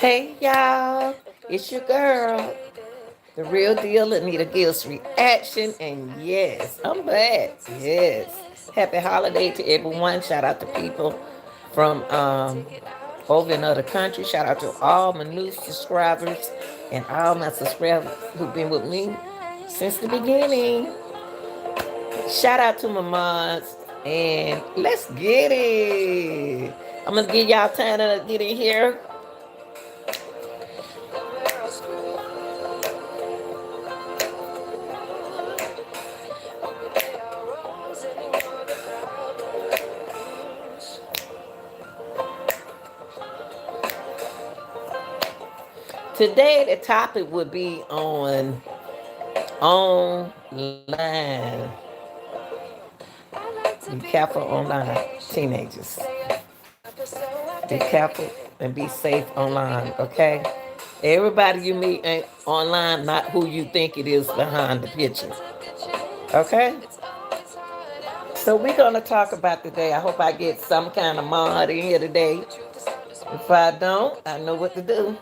Hey y'all, it's your girl, the real deal, Anita Gill's reaction, and yes, I'm back. Yes, happy holiday to everyone. Shout out to people from over in other countries. Shout out to all my new subscribers and all my subscribers who've been with me since the beginning. Shout out to my moms, and let's get it. I'm gonna give y'all time to get in here. Today the topic would be on online. Be careful online, teenagers. Be careful and be safe online, okay? Everybody you meet ain't online, not who you think it is behind the picture. Okay? So we're gonna talk about today. I hope I get some kind of mod in here today. If I don't, I know what to do.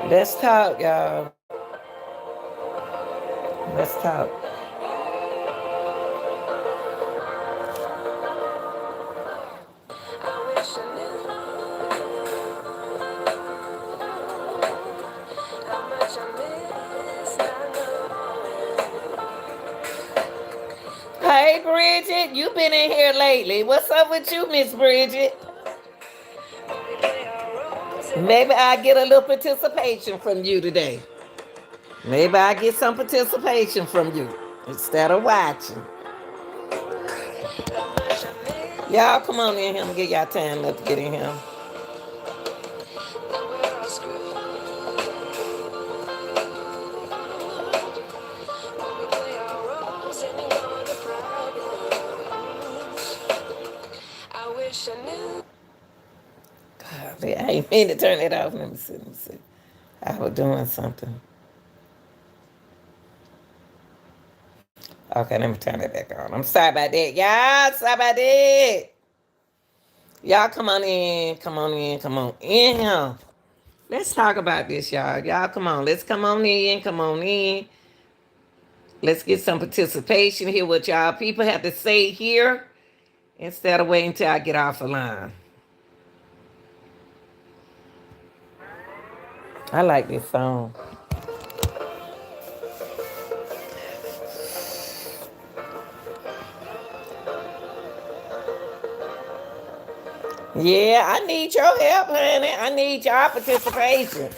Let's talk, y'all. Let's talk. Hey, Bridget, you been in here lately. What's up with you, Miss Bridget? Maybe I get a little participation from you today. Maybe I get some participation from you instead of watching. Y'all come on in here and get y'all time enough to get in here. God, I ain't mean to turn it off. Let me see. Let me see. I was doing something. Okay, let me turn it back on. I'm sorry about that. Y'all, sorry about that. Y'all come on in. Come on in. Come on in here. Let's talk about this, y'all. Y'all, come on. Let's come on in. Come on in. Let's get some participation. Hear what y'all people have to say here instead of waiting till I get off the line. I like this song. Yeah, I need your help, honey. I need y'all participation.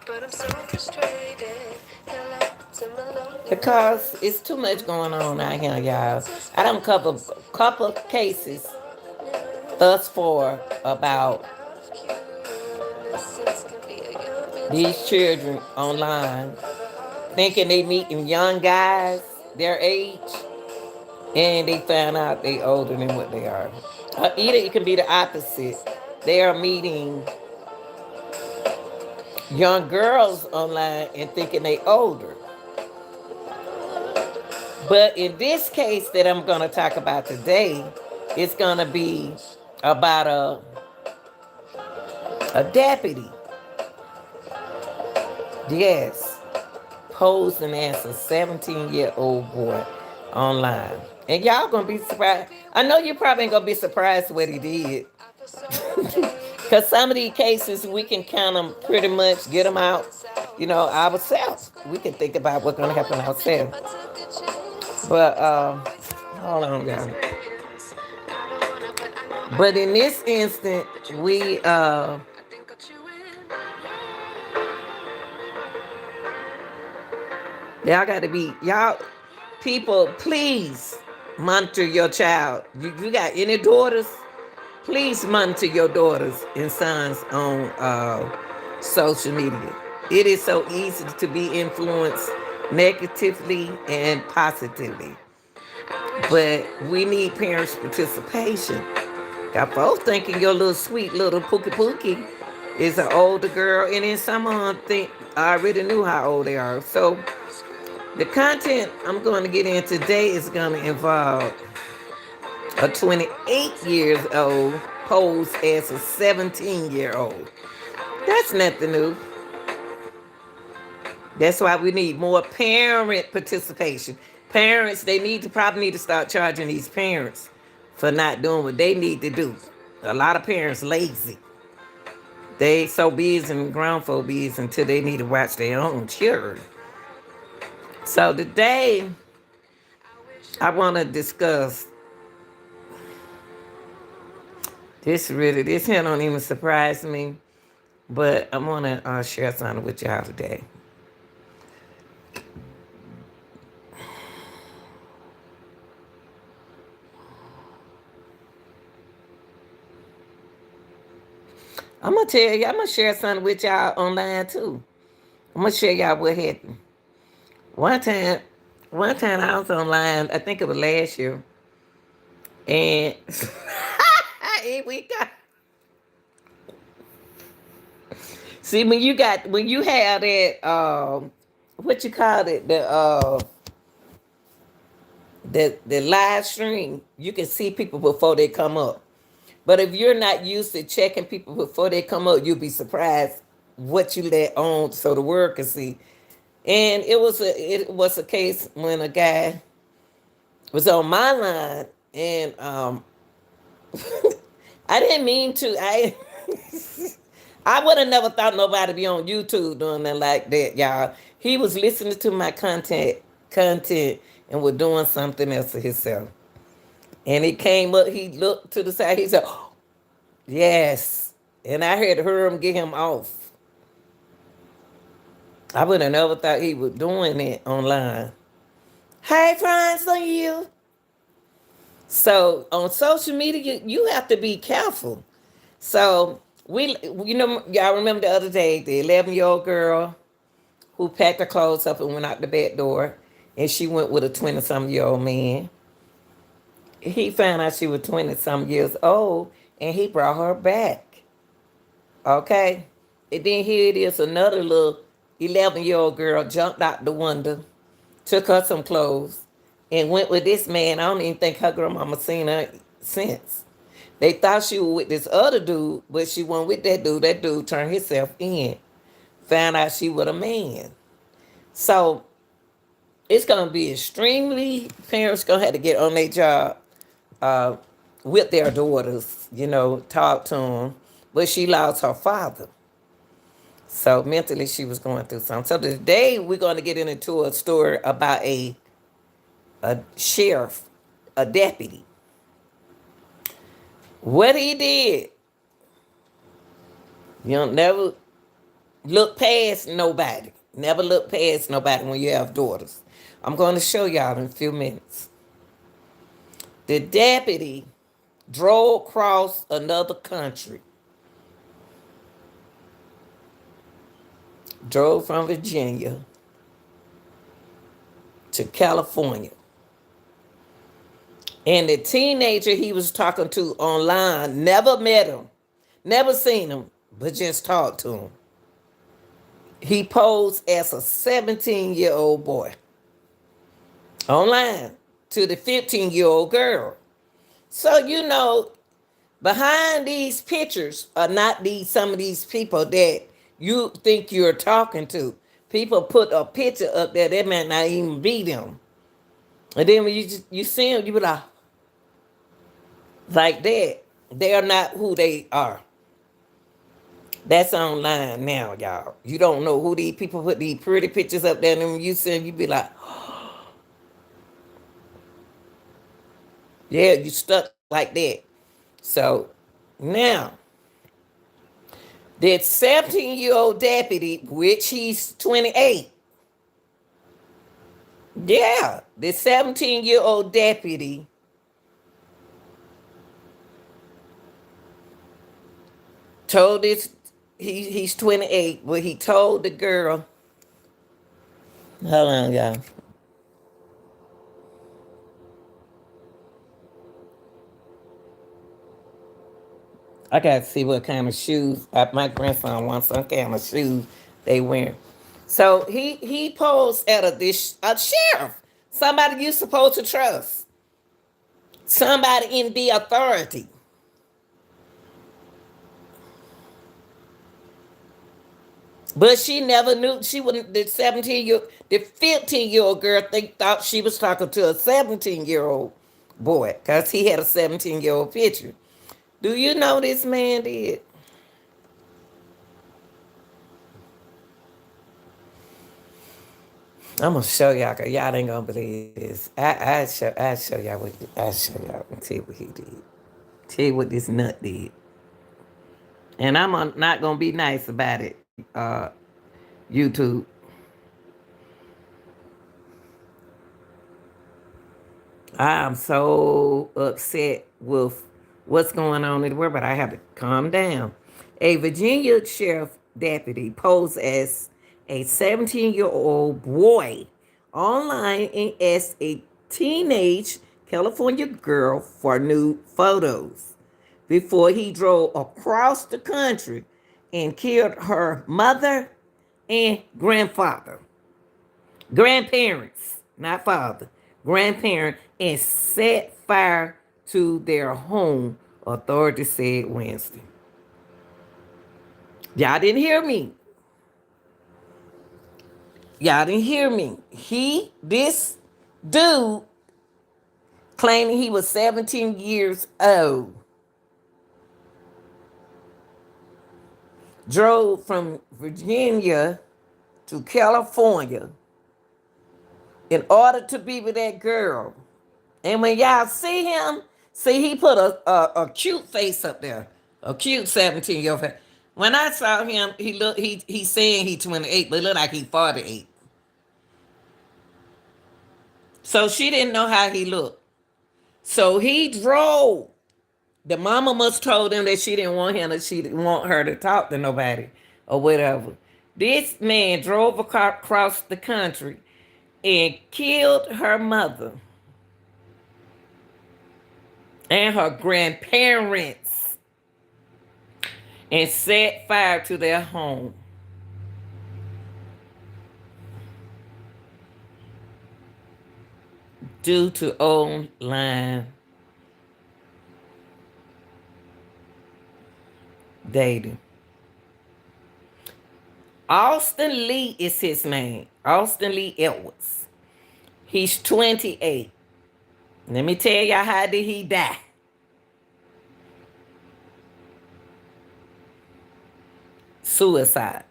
But I'm so frustrated. Because it's too much going on out here, y'all. I done cover couple cases thus far about these children online thinking they meeting young guys their age and they find out they older than what they are. Either it can be the opposite. They are meeting young girls online and thinking they older. But in this case that I'm going to talk about today, it's going to be about a deputy. Yes, posing as a 17-year-old boy online. And y'all going to be surprised. I know you probably ain't going to be surprised what he did. Because some of these cases, we can kind of pretty much get them out, ourselves. We can think about what's going to happen ourselves. But, hold on, guys. But in this instant, y'all, people, please monitor your child. You got any daughters? Please monitor your daughters and sons on social media. It is so easy to be influenced negatively and positively. But we need parents' participation. Got folks thinking your little sweet little pookie pookie It's an older girl, and then some of them think I already knew how old they are. So the content I'm going to get in today is going to involve a 28 years old posed as a 17-year-old. That's nothing new. That's why we need more parent participation. Parents, they probably need to start charging these parents for not doing what they need to do. A lot of parents lazy. They so busy and grown folk busy until they need to watch their own children. So today, I want to discuss this. Really, this here don't even surprise me, but I want to share something with y'all today. I'm gonna tell you. I'm gonna share something with y'all online too. I'm gonna share y'all what happened. One time, one time I was online. I think it was last year, and we got. See, when you have that what you call it, the live stream, you can see people before they come up. But if you're not used to checking people before they come up, you'll be surprised what you let on so the world can see. And it was a case when a guy was on my line, and I didn't mean to. I would have never thought nobody be on YouTube doing that like that, y'all. He was listening to my content and was doing something else to himself. And he came up, he looked to the side, he said, "Oh, yes." And I had heard him get him off. I would have never thought he was doing it online. Hey, friends on you. So on social media, you have to be careful. So y'all remember the other day, the 11-year-old girl who packed her clothes up and went out the back door, and she went with a 20-some-year-old man. He found out she was 20-some years old, and he brought her back. Okay? And then here it is, another little 11-year-old girl jumped out the window, took her some clothes, and went with this man. I don't even think her grandmama seen her since. They thought she was with this other dude, but she wasn't with that dude. That dude turned himself in. Found out she was a man. So it's gonna be extremely, parents gonna have to get on their job uh, with their daughters, talk to them. But she lost her father. So mentally she was going through something. So today we're gonna get into a story about a sheriff, a deputy. What he did, you don't never look past nobody. Never look past nobody when you have daughters. I'm going to show y'all in a few minutes. The deputy drove across another country. Drove from Virginia to California. And the teenager he was talking to online never met him, never seen him, but just talked to him. He posed as a 17-year-old boy online to the 15-year-old girl. So, behind these pictures are not some of these people that you think you're talking to. People put a picture up there that might not even be them. And then when you see them, you be like that. They are not who they are. That's online now, y'all. You don't know who these people put these pretty pictures up there, and when you see them, you be like, yeah, you stuck like that. So now, that 17-year-old deputy, which he's 28, yeah, the 17-year-old deputy told this, he's 28, but he told the girl, hold on, y'all. I got to see what kind of shoes my grandson wants. Some kind of shoes they wear. So he posed at a sheriff, somebody you supposed to trust, somebody in the authority. But she never knew she wouldn't. The 15-year-old girl thought she was talking to a 17-year-old boy because he had a 17-year-old picture. Do you know this man did? I'm gonna show y'all because y'all ain't gonna believe this. I show y'all what I show y'all and tell you what he did. Tell you what this nut did. And not gonna be nice about it. YouTube. I'm so upset with what's going on in the world, but I have to calm down. A Virginia sheriff deputy posed as a 17-year-old boy online and as a teenage California girl for nude photos before he drove across the country and killed her mother and grandparents, not father, grandparent, and set fire to their home, authorities said Wednesday. Y'all didn't hear me. Y'all didn't hear me. This dude, claiming he was 17 years old, drove from Virginia to California in order to be with that girl. And when y'all see him, he put a cute face up there, a cute 17-year-old face. When I saw him, he's saying he 28, but it looked like he 48. So she didn't know how he looked. So he drove. The mama must told him that she didn't want him, that she didn't want her to talk to nobody or whatever. This man drove across the country and killed her mother and her grandparents and set fire to their home. Due to online dating. Austin Lee is his name. Austin Lee Edwards. He's 28. Let me tell y'all how did he die. Suicide.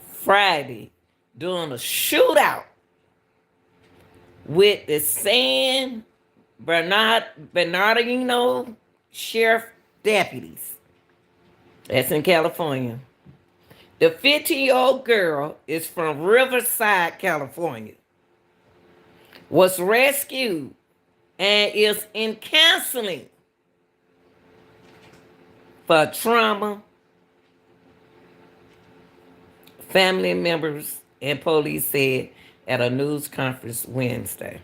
Friday, during a shootout with the San Bernardino sheriff deputies. That's in California. The 15-year-old girl is from Riverside, California. Was rescued and is in counseling for trauma. Family members and police said at a news conference Wednesday.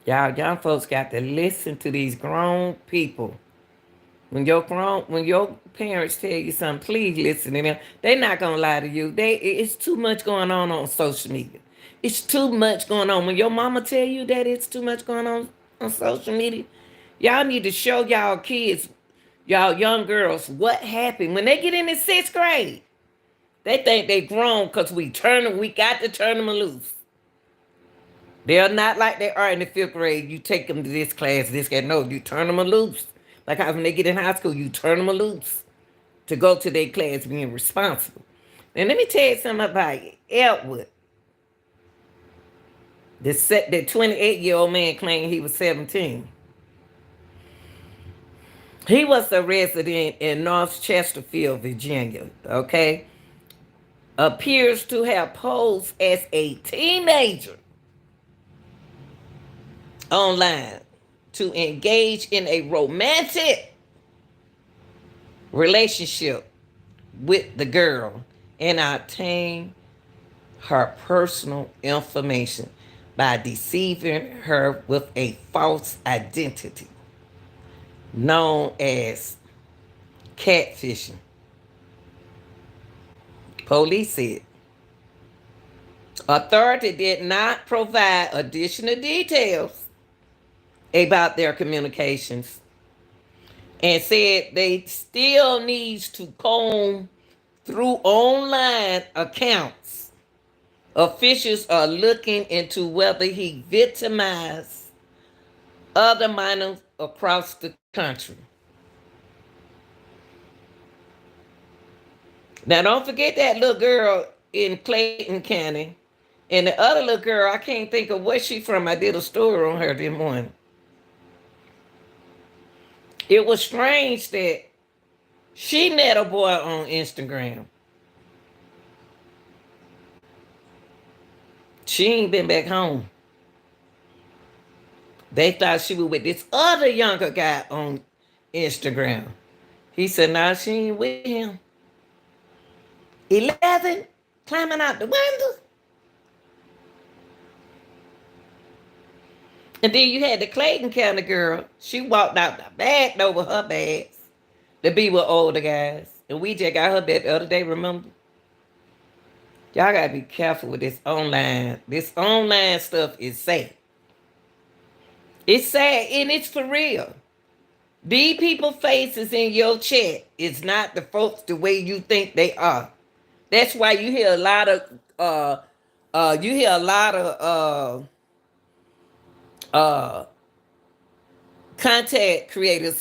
Y'all young folks got to listen to these grown people. When your parents tell you something, please listen to them. They're not gonna lie to you. It's too much going on social media. It's too much going on. When your mama tell you that it's too much going on social media, y'all need to show y'all kids, y'all young girls, what happened when they get in the 6th grade. They think they grown because we got to turn them loose. They're not like they are in the 5th grade. You take them to this class, this class. No, you turn them loose. Like how when they get in high school, you turn them loose to go to their class being responsible. And let me tell you something about Elwood. The 28-year-old man claimed he was 17. He was a resident in North Chesterfield, Virginia, okay? Appears to have posed as a teenager online to engage in a romantic relationship with the girl and obtain her personal information by deceiving her with a false identity known as catfishing. Police said authority did not provide additional details about their communications and said they still needs to comb through online accounts. Officials are looking into whether he victimized other minors across the country. Now, don't forget that little girl in Clayton County. And the other little girl, I can't think of where she from. I did a story on her this morning. It was strange that she met a boy on Instagram. She ain't been back home. They thought she was with this other younger guy on Instagram. He said, "No, she ain't with him." 11 climbing out the window. And then you had the Clayton County girl. She walked out the back door with her bags to be with older guys. And we just got her back the other day, remember? Y'all gotta be careful with this online. This online stuff is sad. It's sad and it's for real. These people faces in your chat is not the folks the way you think they are. That's why you hear a lot of uh content creators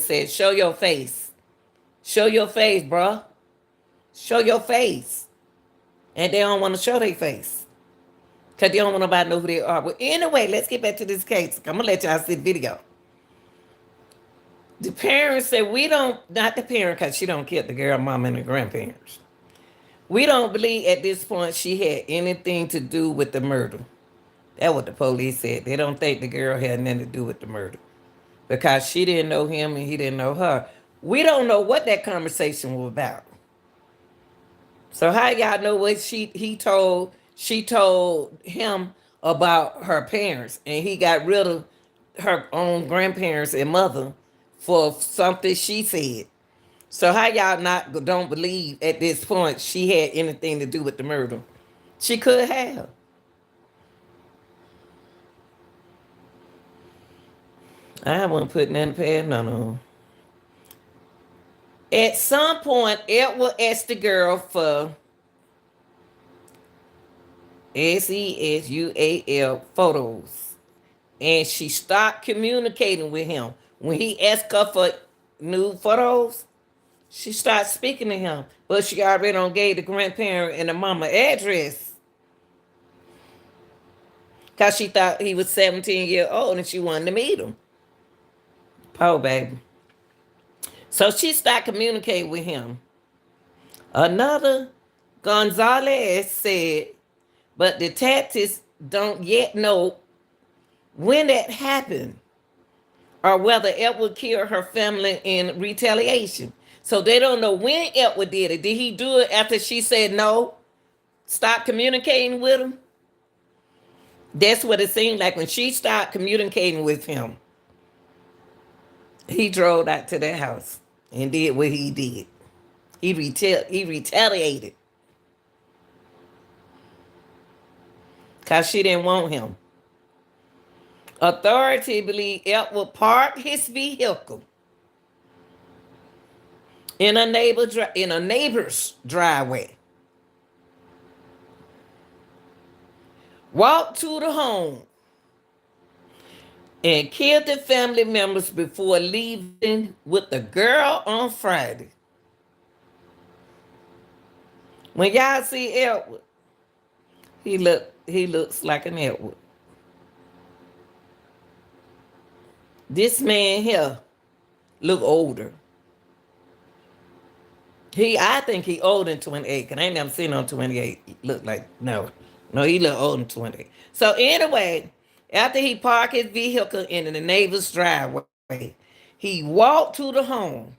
said, show your face. Show your face, bruh. Show your face. And they don't want to show their face. Because they don't want nobody to know who they are. But anyway, let's get back to this case. I'm going to let y'all see the video. The parents said, we don't, not the parent, because she don't kill the girl, mom, and the grandparents. We don't believe at this point she had anything to do with the murder. That's what the police said. They don't think the girl had nothing to do with the murder. Because she didn't know him and he didn't know her. We don't know what that conversation was about. So how y'all know what she told him about her parents, and he got rid of her own grandparents and mother for something she said. So how y'all don't believe at this point she had anything to do with the murder? She could have. I wasn't putting nothing past none of them. At some point, Edward asked the girl for SESUAL photos, and she stopped communicating with him. When he asked her for new photos, she started speaking to him, but she already on gave the grandparent and the mama address because she thought he was 17 years old and she wanted to meet him. Poor baby. So she started communicating with him. Another Gonzalez said, but detectives don't yet know when that happened or whether Edward killed her family in retaliation. So they don't know when Edward did it. Did he do it after she said no? Stop communicating with him? That's what it seemed like when she stopped communicating with him. He drove out to their house and did what he did. He retaliated because she didn't want him. Authority believe Edward parked his vehicle in a neighbor's driveway, walked to the home, and killed the family members before leaving with the girl on Friday. When y'all see Edward, he looks like an Edward. This man here look older. I think he older than 28, because I ain't never seen on 28. He look like, no, he look older than 28. So anyway, after he parked his vehicle in the neighbor's driveway, he walked to the home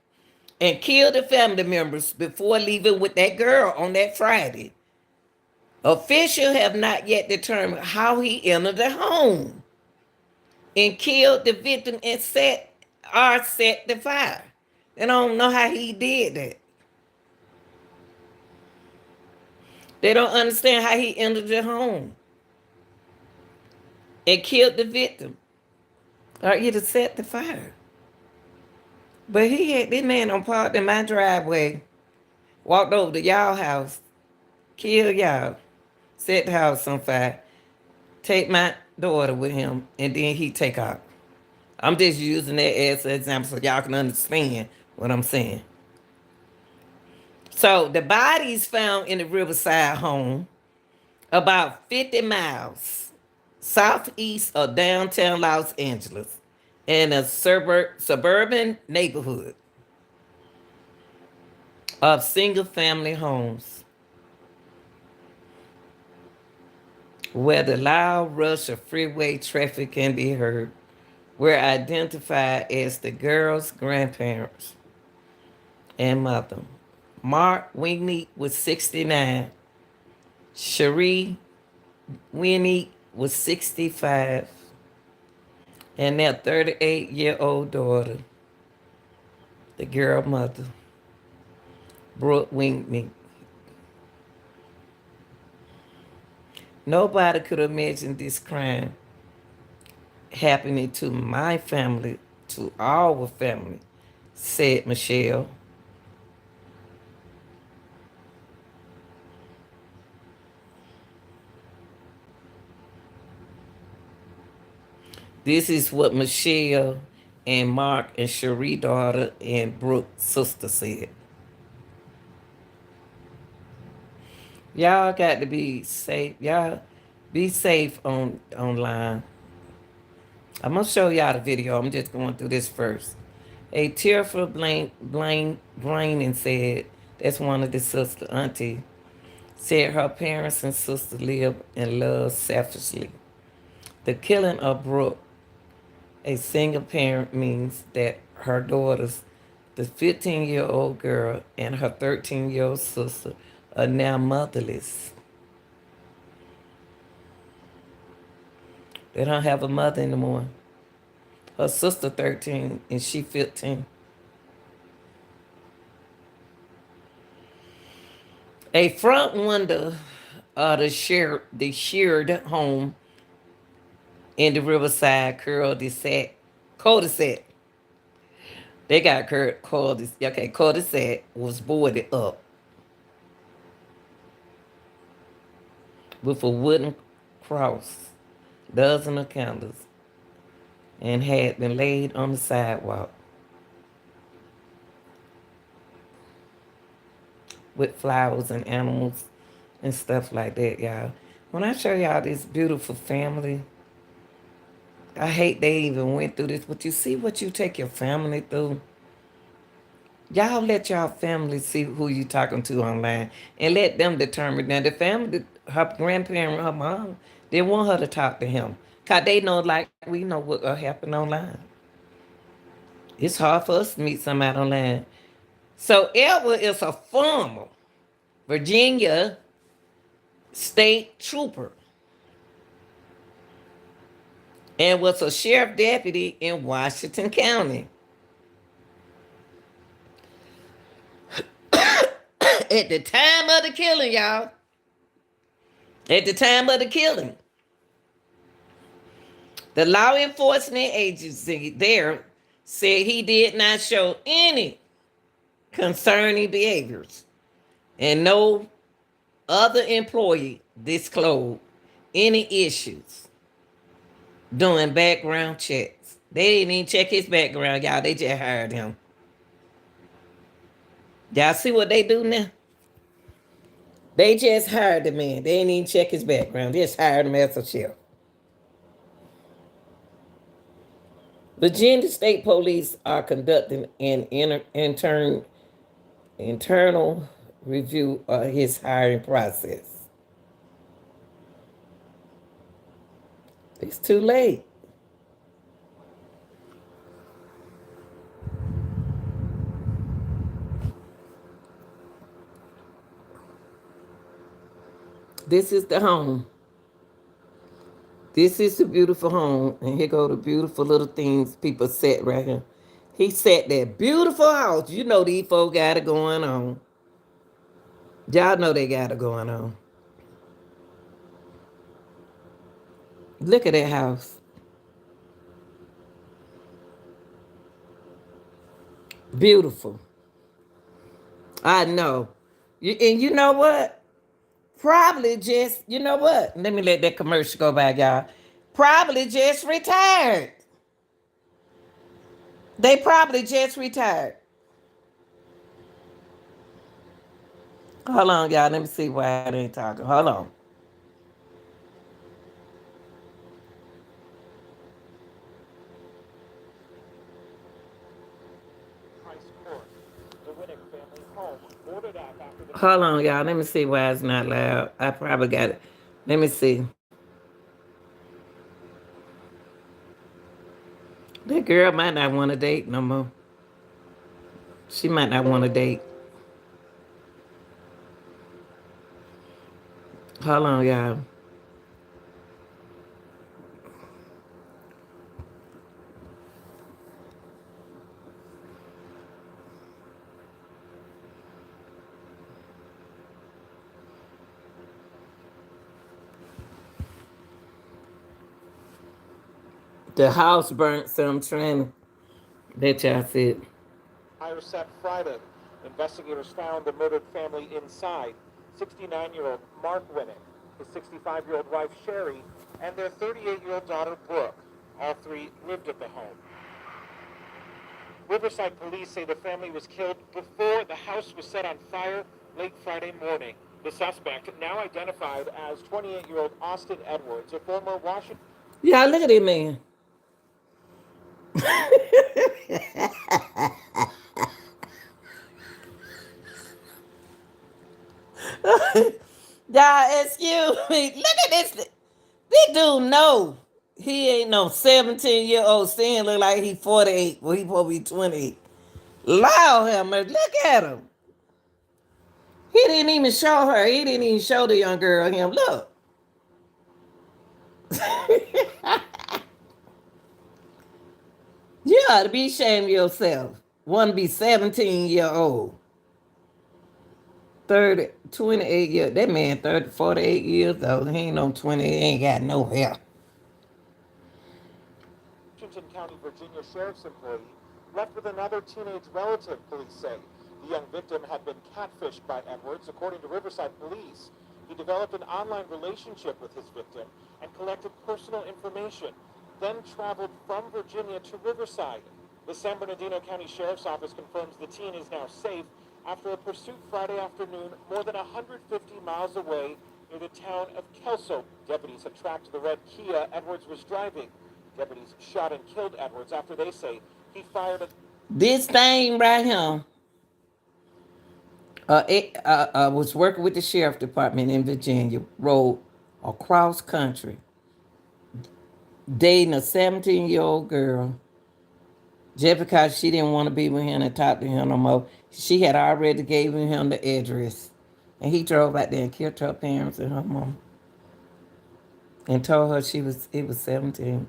and killed the family members before leaving with that girl on that Friday. Officials have not yet determined how he entered the home and killed the victim and set the fire. They don't know how he did that. They don't understand how he entered the home and killed the victim or either set the fire. But he had this man on parked in my driveway, walked over to y'all house, killed y'all, set the house on fire, take my daughter with him, and then he take off. I'm just using that as an example so y'all can understand what I'm saying. So the bodies found in the Riverside home about 50 miles southeast of downtown Los Angeles in a suburban neighborhood of single family homes where the loud rush of freeway traffic can be heard were identified as the girl's grandparents and mother. Mark Winnie was 69. Cherie Winnie was 65. And their 38-year-old daughter, the girl mother, Brooke Winnie. Nobody could imagine this crime happening to my family, to our family, said Michelle. This is what Michelle and Mark and Cherie daughter and Brooke's sister said. Y'all got to be safe. Y'all be safe online. I'm gonna show y'all the video. I'm just going through this first. A tearful Braining said, that's one of the sister auntie, said her parents and sister live and love selfishly. The killing of Brooke, a single parent, means that her daughters, the 15-year-old girl and her 13-year-old sister, are now motherless. They don't have a mother anymore. Her sister 13 and she 15. A front window of the shared home in the Riverside cul-de-sac. They got cul-de-sac was boarded up with a wooden cross, dozen of candles, and had been laid on the sidewalk with flowers and animals and stuff like that, y'all. When I show y'all this beautiful family, I hate they even went through this, but you see what you take your family through? Y'all let y'all family see who you talking to online and let them determine. Now, the family, her grandparent, her mom, they want her to talk to him because they know, like we know what happened online. It's hard for us to meet somebody online. So Edward is a former Virginia state trooper and was a sheriff deputy in Washington County. At the time of the killing, y'all. At the time of the killing, the law enforcement agency there said he did not show any concerning behaviors and no other employee disclosed any issues doing background checks. They didn't even check his background, y'all. They just hired him. Y'all see what they do now? They just hired the man. They didn't even check his background. They just hired him as a sheriff. Virginia State Police are conducting an internal review of his hiring process. It's too late. This is the home. This is the beautiful home. And here go the beautiful little things people set right here. He set that beautiful house. You know these folk got it going on. Y'all know they got it going on. Look at that house. Beautiful. I know. And you know what? Probably just, you know what? Let me let that commercial go by, y'all. Probably just retired. They probably just retired. Hold on, y'all. Let me see why I ain't talking. Hold on. Hold on, y'all. Let me see why it's not loud. I probably got it. Let me see. That girl might not want to date no more. She might not want to date. Hold on, y'all. The house burnt, so I'm trying to let y'all see it. Fire set Friday. Investigators found the murdered family inside. 69-year-old Mark Winnick, his 65-year-old wife Sherry, and their 38-year-old daughter Brooke. All three lived at the home. Riverside police say the family was killed before the house was set on fire late Friday morning. The suspect, now identified as 28-year-old Austin Edwards, a former Washington. Yeah, look at that man. Y'all, excuse me. Look at this. This dude know he ain't no 17-year-old saying look like he 48. Well, he probably 28. Allow him. Look at him. He didn't even show her. He didn't even show the young girl him. Look. You ought to be ashamed of yourself. Want to be 17-year-old. 30, 28 years. That man 30, 48 years old. He ain't no 20. He ain't got no hair. Washington County, Virginia sheriff's employee left with another teenage relative, police say. The young victim had been catfished by Edwards, according to Riverside police. He developed an online relationship with his victim and collected personal information, then traveled from Virginia to Riverside. The San Bernardino County Sheriff's Office confirms the teen is now safe after a pursuit Friday afternoon more than 150 miles away near the town of Kelso. Deputies had tracked the red Kia Edwards was driving. Deputies shot and killed Edwards after they say he fired a... This thing right here, was working with the sheriff department in Virginia, rode across country, dating a 17-year-old girl just because she didn't want to be with him and talk to him no more. She had already given him the address. And he drove out there and killed her parents and her mom. And told her it was 17.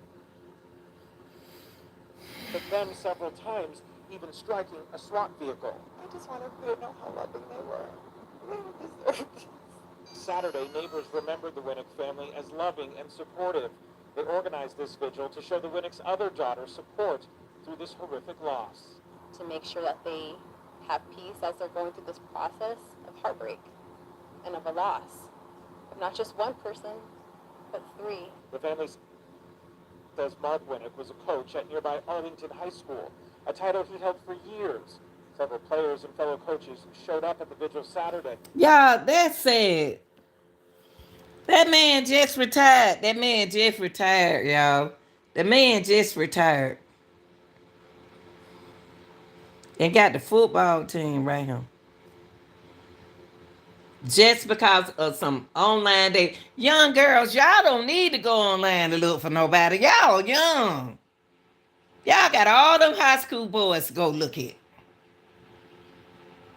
But them several times, even striking a SWAT vehicle. I just wanted to know how loving they were. They deserved. Saturday, neighbors remembered the Winnick family as loving and supportive. They organized this vigil to show the Winnick's other daughter support through this horrific loss. To make sure that they have peace as they're going through this process of heartbreak and of a loss of not just one person, but three. The family says Mark Winnick was a coach at nearby Arlington High School, a title he held for years. Several players and fellow coaches showed up at the vigil Saturday. Yeah, that's sad. That man just retired. That man just retired, y'all. The man just retired. And got the football team right here. Just because of some online date. Young girls, y'all don't need to go online to look for nobody. Y'all young. Y'all got all them high school boys to go look at.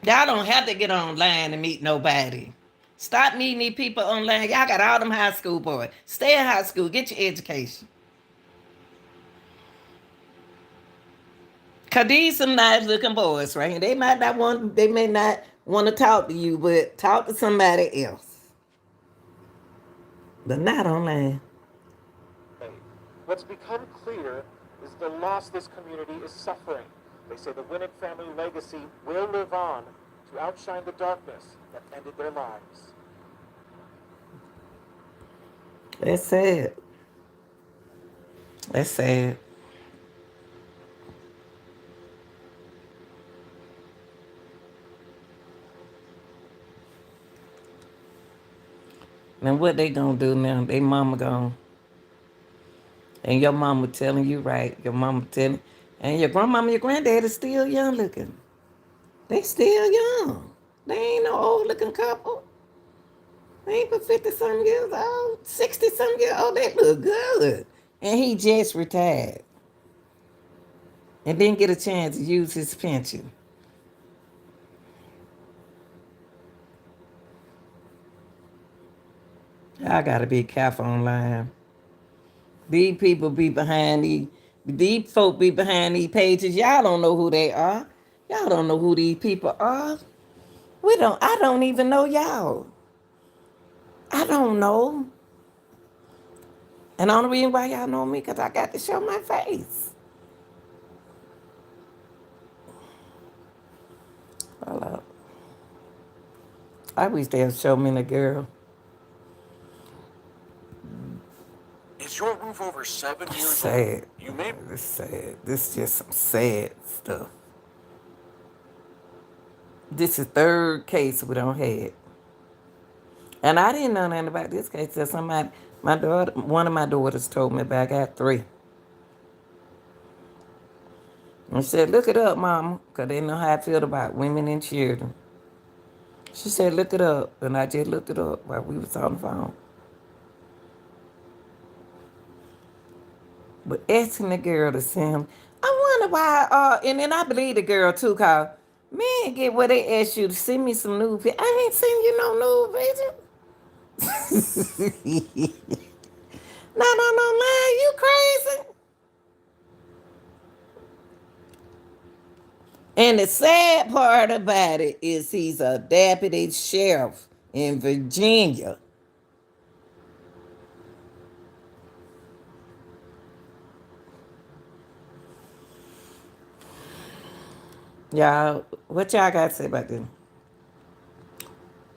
Y'all don't have to get online to meet nobody. Stop meeting these people online. Y'all got all them high school boys. Stay in high school. Get your education. Cause these some nice looking boys, right? They might not want. They may not want to talk to you, but talk to somebody else. But not online. What's become clear is the loss this community is suffering. They say the Winnick family legacy will live on to outshine the darkness that ended their lives. That's sad. That's sad. And what they gonna do now? They mama gone. And your mama telling you right. Your mama telling, and your grandmama, your granddad is still young looking. They still young. They ain't no old looking couple. They ain't but 50 some years old, 60 some years old. They look good. And he just retired. And didn't get a chance to use his pension. I gotta be careful online. These people be behind these folk be behind these pages. Y'all don't know who they are. Y'all don't know who these people are. I don't even know y'all. I don't know. And the only reason why y'all know me because I got to show my face. Hold up. I wish they'd show me the girl. Is your roof over 7 years Sad. old? You may. It's sad. This is just some sad stuff. This is third case we don't had. And I didn't know nothing about this case until one of my daughters told me about. I got three. And she said, look it up, mama, because they know how I feel about women and children. She said, look it up. And I just looked it up while we was on the phone. But asking the girl to send him, I wonder why, and then I believe the girl too, cause man, get where they ask you to send me some nude pictures. I ain't send you no nude pictures. No, man, you crazy. And the sad part about it is he's a deputy sheriff in Virginia. Y'all, what y'all got to say about this?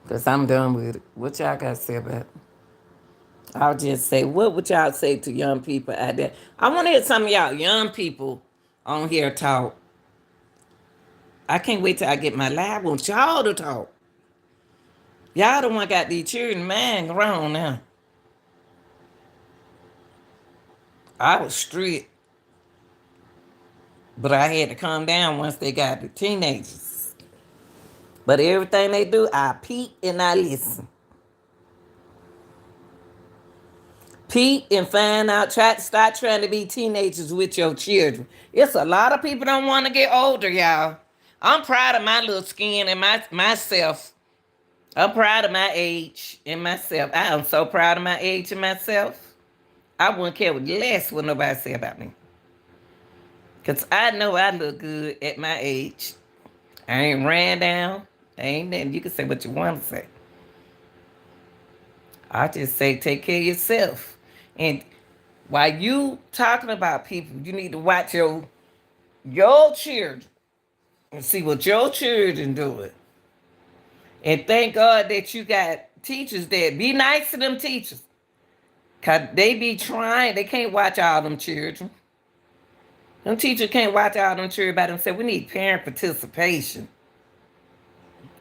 Because I'm done with it. What y'all got to say about it? I'll just say, what would y'all say to young people out there? I want to hear some of y'all young people on here talk. I can't wait till I get my live. I want y'all to talk. Y'all the one got these children, man, grown now. I was strict, but I had to calm down once they got the teenagers. But everything they do, I peep and I listen. Peep and find out, try to start trying to be teenagers with your children. It's a lot of people don't want to get older, y'all. I'm proud of my little skin and myself. I'm proud of my age and myself. I am so proud of my age and myself. I wouldn't care less what nobody say about me. Because I know I look good at my age. I ain't ran down. I ain't nothing. You can say what you want to say. I just say take care of yourself. And while you talking about people, you need to watch your children and see what your children doing. And thank God that you got teachers that be nice to them teachers. Cause they be trying, they can't watch all them children. Them teachers can't watch all them children by themselves. We need parent participation.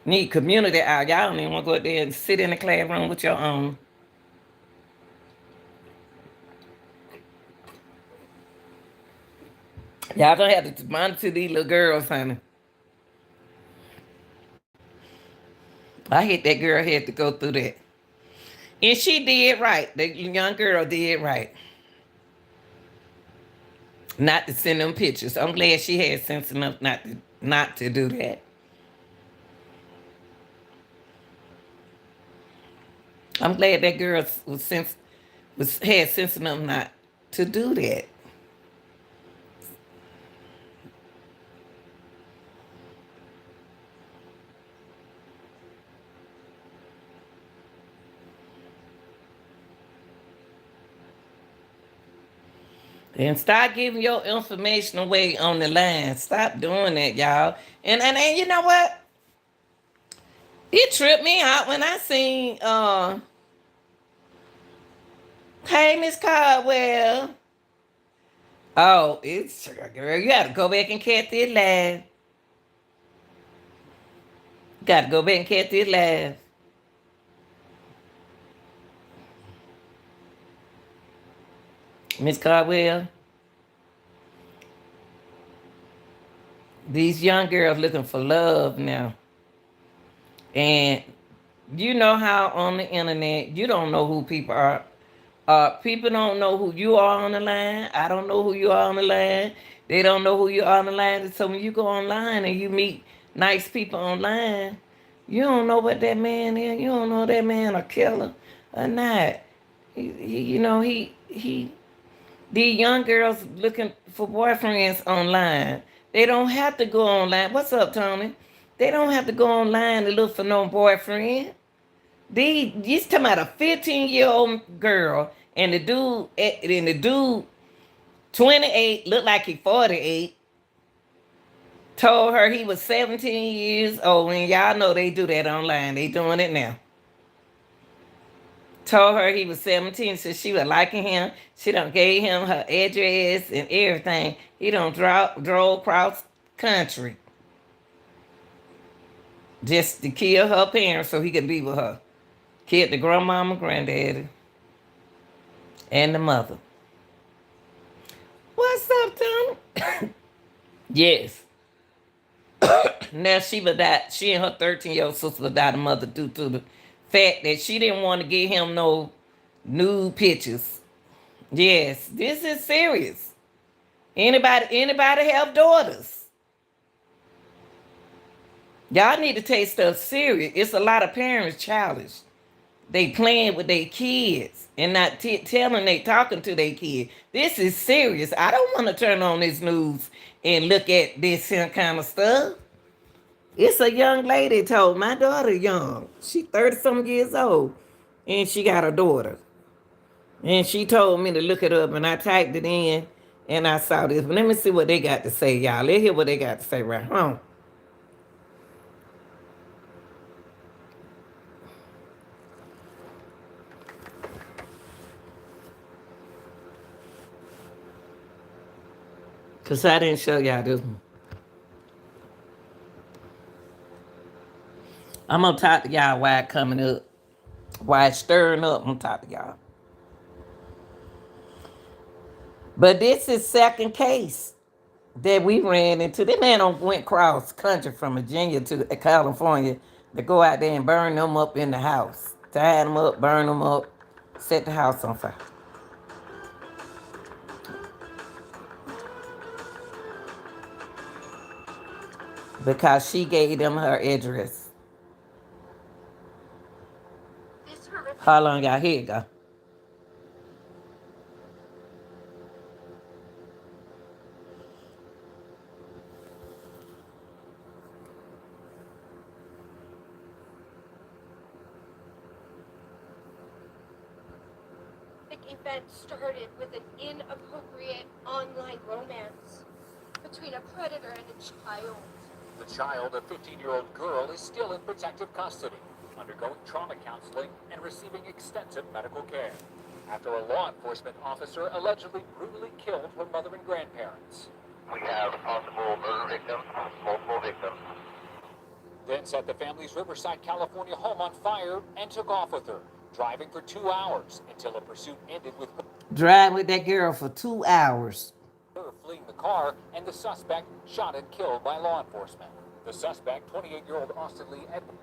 Need community out. Y'all don't even want to go out there and sit in the classroom with your own. Y'all gonna have to monitor these little girls, honey. I hit that girl had to go through that. And she did right. The young girl did right. Not to send them pictures. I'm glad she had sense enough not to do that. I'm glad that girl had sense enough not to do that. And start giving your information away on the line. Stop doing that, y'all. And you know what? It tripped me out when I seen hey Miss Caldwell. Oh, it's girl, you gotta go back and catch this live. You gotta go back and catch this live. Miss Caldwell. These young girls looking for love now. And you know how on the internet you don't know who people are. People don't know who you are on the line. I don't know who you are on the line. They don't know who you are on the line. So when you go online and you meet nice people online, you don't know what that man is. You don't know that man a killer or not. You know he. These young girls looking for boyfriends online. They don't have to go online. What's up, Tony? They don't have to go online to look for no boyfriend. You talking about a 15-year-old girl and the dude 28 looked like he 48. Told her he was 17 years old, and y'all know they do that online. They doing it now. Told her he was 17, so she was liking him. She done gave him her address and everything. He done drove across country just to kill her parents so he could be with her. Killed the grandmama, granddaddy, and the mother. What's up, Tony? Yes. Now she would die. She and her 13-year-old sister would die the mother due to the fact that she didn't want to give him no nude pictures. Yes, this is serious. Anybody have daughters? Y'all need to take stuff serious. It's a lot of parents childish. They playing with their kids and not telling they talking to their kid. This is serious. I don't want to turn on this news and look at this kind of stuff. It's a young lady told my daughter young. She 30-some years old. And she got a daughter. And she told me to look it up, and I typed it in and I saw this. But let me see what they got to say, y'all. Let's hear what they got to say right home. Because I didn't show y'all this one. I'm going to talk to y'all why it coming up. Why it's stirring up. I'm going to talk to y'all. But this is second case that we ran into. This man went cross country from Virginia to California to go out there and burn them up in the house. Tie them up, burn them up, set the house on fire. Because she gave them her address. Hold on, y'all. Here you go. Event started with an inappropriate online romance between a predator and a child. The child, a 15-year-old girl, is still in protective custody, undergoing trauma counseling and receiving extensive medical care after a law enforcement officer allegedly brutally killed her mother and grandparents. We have possible murder victims, multiple victims. Then set the family's Riverside, California home on fire and took off with her, driving for 2 hours until a pursuit ended with her Drive with that girl for 2 hours. fleeing the car and the suspect shot and killed by law enforcement. The suspect, 28-year-old Austin Lee Edwards.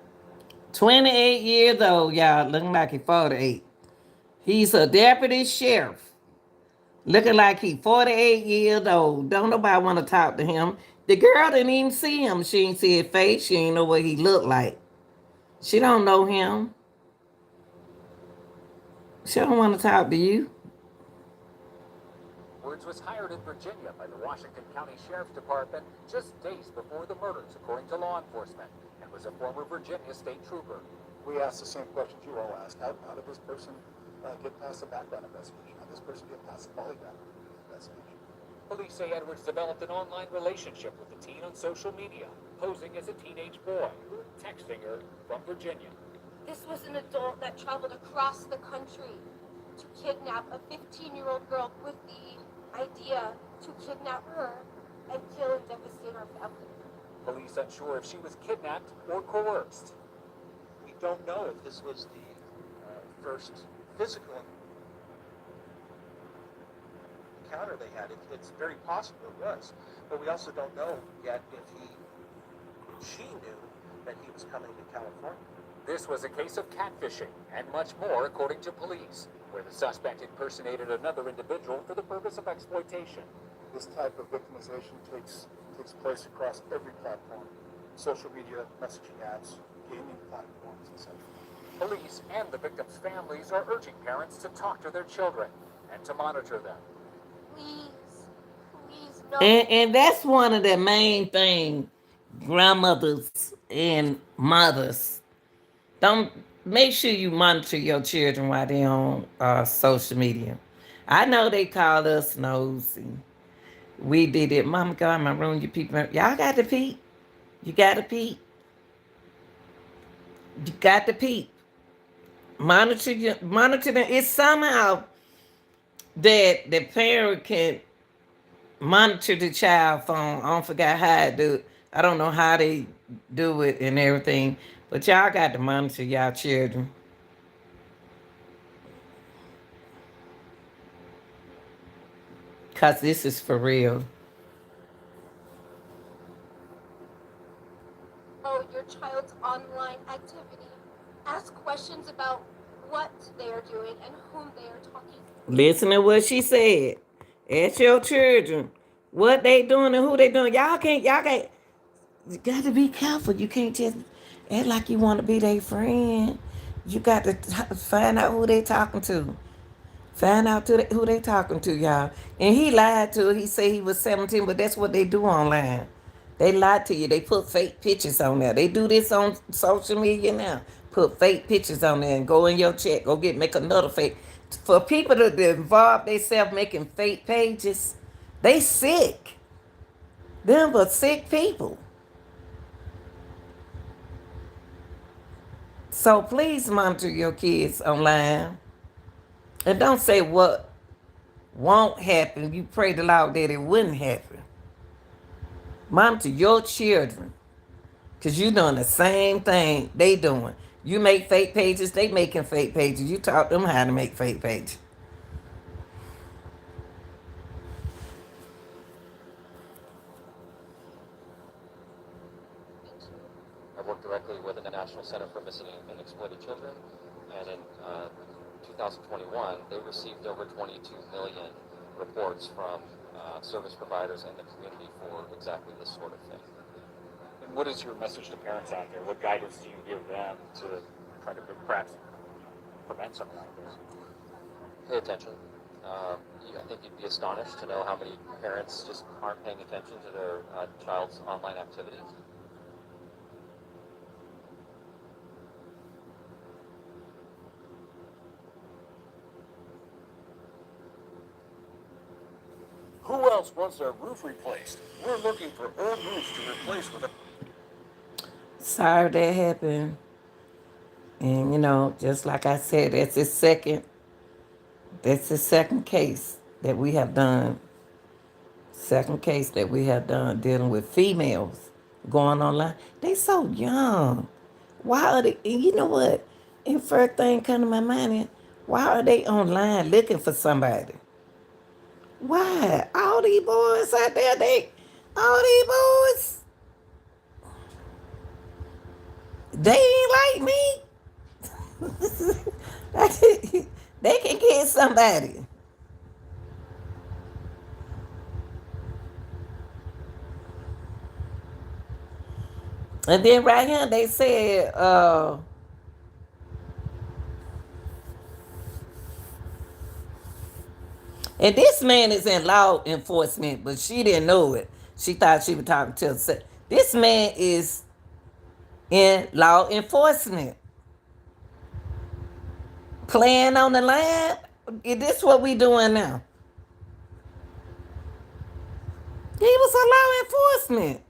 28 years old, y'all. Looking like he's 48. He's a deputy sheriff. Looking like he's 48 years old. Don't nobody want to talk to him. The girl didn't even see him. She didn't see his face. She didn't know what he looked like. She don't know him. She don't want to talk to you. Woods was hired in Virginia by the Washington County Sheriff's Department just days before the murders, according to law enforcement, and was a former Virginia state trooper. We asked the same questions you all asked. How did this person get past the background investigation? How did this person get past the polygraph investigation? Police say Edwards developed an online relationship with the teen on social media, posing as a teenage boy, texting her from Virginia. This was an adult that traveled across the country to kidnap a 15-year-old girl with the idea to kidnap her and kill and devastate our family. Police unsure if she was kidnapped or coerced. We don't know if this was the first physical encounter they had. It's very possible it was, but we also don't know yet if she knew that he was coming to California. This was a case of catfishing and much more, according to police, where the suspect impersonated another individual for the purpose of exploitation. This type of victimization takes place across every platform: social media, messaging apps, gaming platforms, etc. Police and the victims' families are urging parents to talk to their children and to monitor them. Please, no. And that's one of the main things, grandmothers and mothers. Don't make sure you monitor your children while they're on social media. I know they call us nosy. We did it. Mama, go in my room. You people, y'all got to peep. You got to peep. You got to peep. Monitor them. It's somehow that the parent can monitor the child phone. I don't forget how I do it. I don't know how they do it and everything, but y'all got to monitor y'all children. Because this is for real. Oh, your child's online activity. Ask questions about what they are doing and whom they are talking to. Listen to what she said. Ask your children what they doing and who they doing. Y'all got, you got to be careful. You can't just act like you want to be their friend. You got to find out who they talking to. Find out who they talking to, y'all. And he lied to her. He said he was 17, but that's what they do online. They lie to you. They put fake pictures on there. They do this on social media now. Put fake pictures on there and go in your chat. Make another fake. For people to involve themselves making fake pages, they sick. Them but sick people. So please monitor your kids online. And don't say what won't happen. You pray the Lord that it wouldn't happen. Monitor your children. Because you're doing the same thing they doing. You make fake pages, they making fake pages. You taught them how to make fake pages. I work directly with the National Center for Missing and Exploited Children, and in 2021, they received over 22 million reports from service providers and the community for exactly this sort of thing. And what is your message to parents out there? What guidance do you give them to try to perhaps prevent something like this? Pay attention. I think you'd be astonished to know how many parents just aren't paying attention to their child's online activities. Who else wants their roof replaced? We're looking for old roofs to replace with a... Sorry that happened. And just like I said, that's the second case that we have done. Second case that we have done dealing with females going online. They so young. Why are they, and you know what? And first thing come to my mind is, why are they online looking for somebody? Why? All these boys out there, all these boys, they ain't like me. They can get somebody. And then right here they said, And this man is in law enforcement, but she didn't know it. She thought she was talking to herself. This man is in law enforcement. Playing on the line. Is this what we doing now? He was on law enforcement.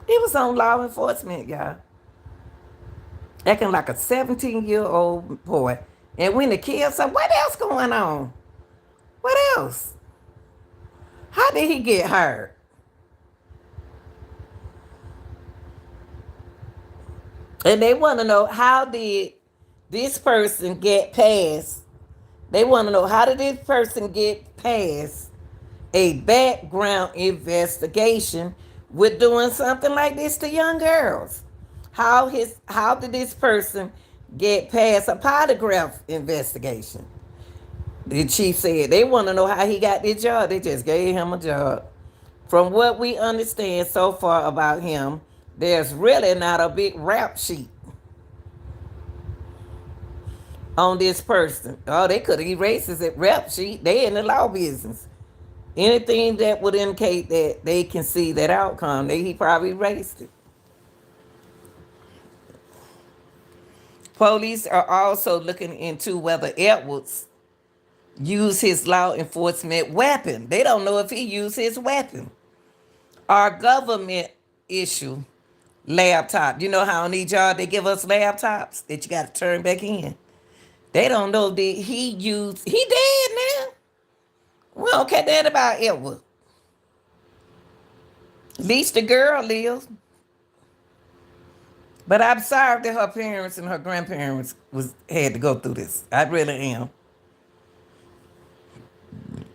He was on law enforcement, y'all. Acting like a 17-year-old boy. And when the kids said, what else going on? What else? How did he get hurt? And they want to know, how did this person get past? They want to know, how did this person get past a background investigation with doing something like this to young girls? How did this person get past a polygraph investigation? The chief said they want to know how he got this job. They just gave him a job. From what we understand so far about him, there's really not a big rap sheet on this person. Oh, they could have erased his rap sheet. They in the law business. Anything that would indicate that they can see that outcome, he probably erased it. Police are also looking into whether Edwards used his law enforcement weapon. They don't know if he used his weapon. Our government issue laptop. You know how on each job they give us laptops that you got to turn back in. They don't know that he used. He dead now. We don't care that about Edward. At least the girl lives. But I'm sorry that her parents and her grandparents had to go through this. I really am.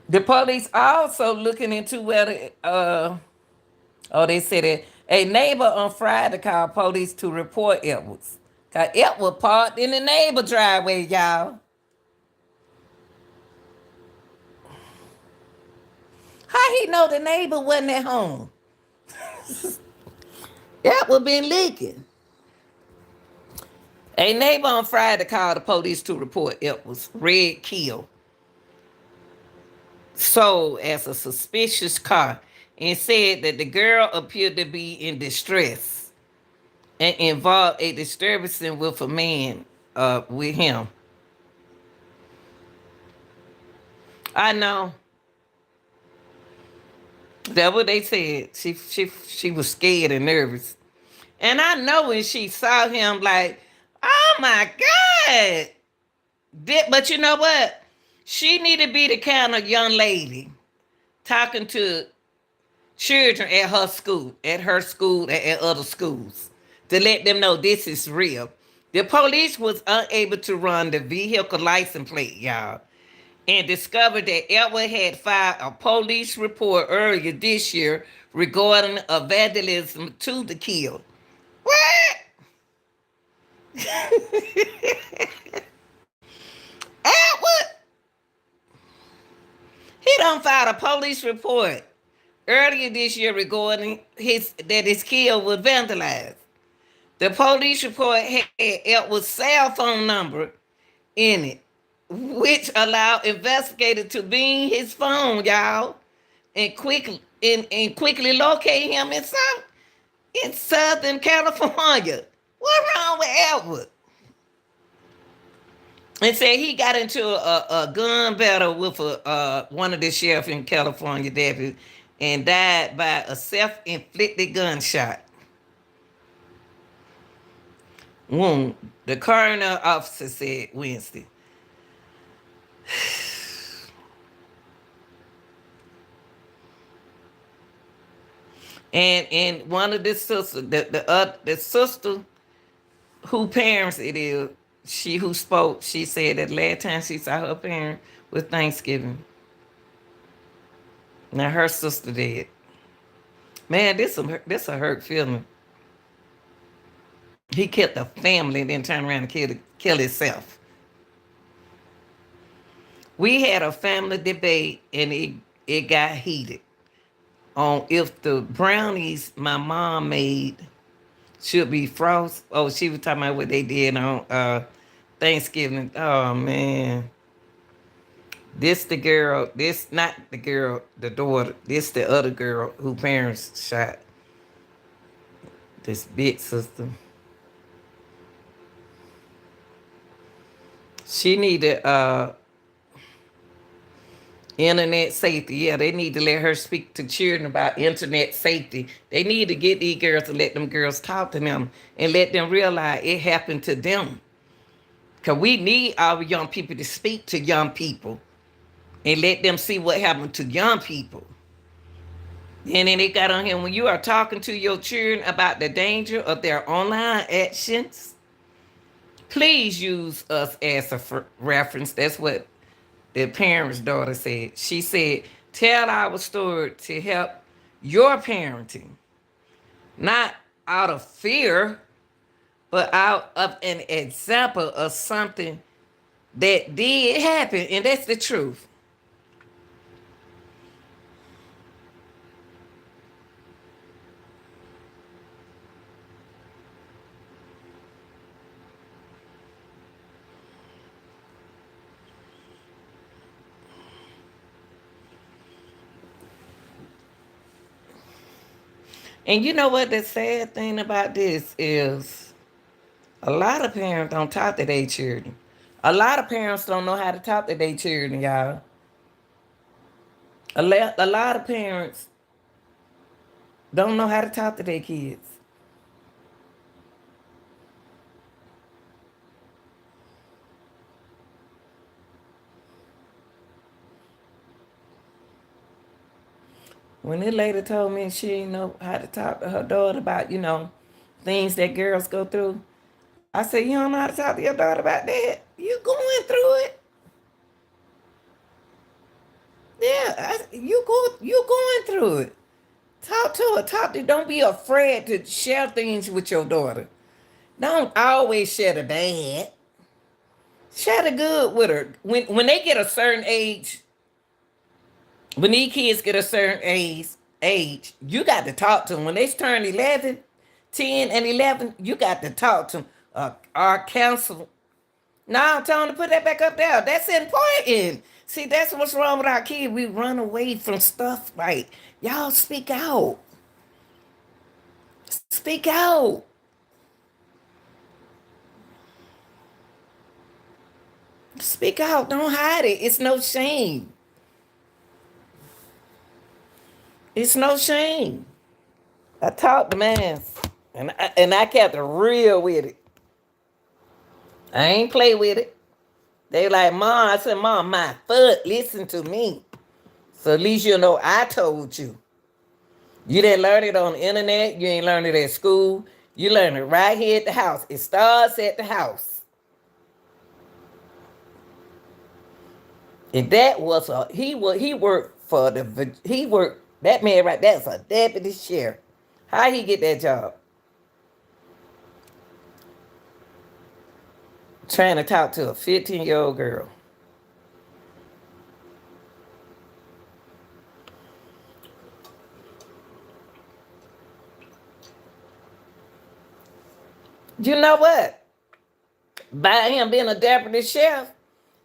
The police also looking into whether they said that a neighbor on Friday called police to report Edwards. Cause Edward parked in the neighbor driveway, y'all. How he know the neighbor wasn't at home? Edward been leaking. A neighbor on Friday called the police to report Edwards' red Kia sold as a suspicious car and said that the girl appeared to be in distress and involved a disturbance with a man with him. I know. That's what they said. She was scared and nervous. And I know when she saw him, like, oh my God. But you know what? She need to be the kind of young lady talking to children at her school, and at other schools, to let them know this is real. The police was unable to run the vehicle license plate, y'all, and discovered that Edward had filed a police report earlier this year regarding a vandalism to the Kia. What? Edward? He done filed a police report earlier this year regarding his Kia was vandalized. The police report had Edward's cell phone number in it, which allowed investigators to beam his phone, y'all, and quickly locate him in Southern California. What's wrong with Edward? And said he got into a gun battle with one of the sheriff in California deputies and died by a self-inflicted gunshot wound, the coroner officer said Wednesday. And one of the sisters, the sister who parents it is, she who spoke, she said that last time she saw her parent was Thanksgiving. Now her sister dead. Man, this a hurt feeling. He killed the family and then turned around and kill himself. We had a family debate and it got heated on if the brownies my mom made should be frost. Oh, she was talking about what they did on Thanksgiving. Oh man. This the girl, this not the girl, the daughter, this the other girl who parents shot. This big sister. She needed internet safety. Yeah, they need to let her speak to children about internet safety. They need to get these girls to let them girls talk to them and let them realize it happened to them. Because we need our young people to speak to young people and let them see what happened to young people. And then they got on here, when you are talking to your children about the danger of their online actions, please use us as a reference. That's what the parent's daughter said. She said, tell our story to help your parenting, not out of fear, but out of an example of something that did happen. And that's the truth. And you know what the sad thing about this is? A lot of parents don't talk to their children. A lot of parents don't know how to talk to their children, y'all. A lot of parents don't know how to talk to their kids. When this lady told me she didn't know how to talk to her daughter about, things that girls go through, I said, you don't know how to talk to your daughter about that? You going through it. Yeah, you going through it. Talk to her. Don't be afraid to share things with your daughter. Don't always share the bad. Share the good with her. When they get a certain age, when these kids get a certain age, you got to talk to them. When they turn 11, 10 and 11, you got to talk to them. Our counsel. Now I'm telling them to put that back up there. That's important. See, that's what's wrong with our kids. We run away from stuff like, y'all speak out. Speak out. Speak out. Don't hide it. It's no shame. It's no shame. I talked to man, and I kept it real with it. I ain't play with it. They like, Mom. I said, Mom, my foot, listen to me. So at least you know I told you. You didn't learn it on the internet. You ain't learned it at school. You learned it right here at the house. It starts at the house. And that was that man right there is a deputy sheriff. How he get that job? Trying to talk to a 15-year-old girl. You know what? By him being a deputy sheriff,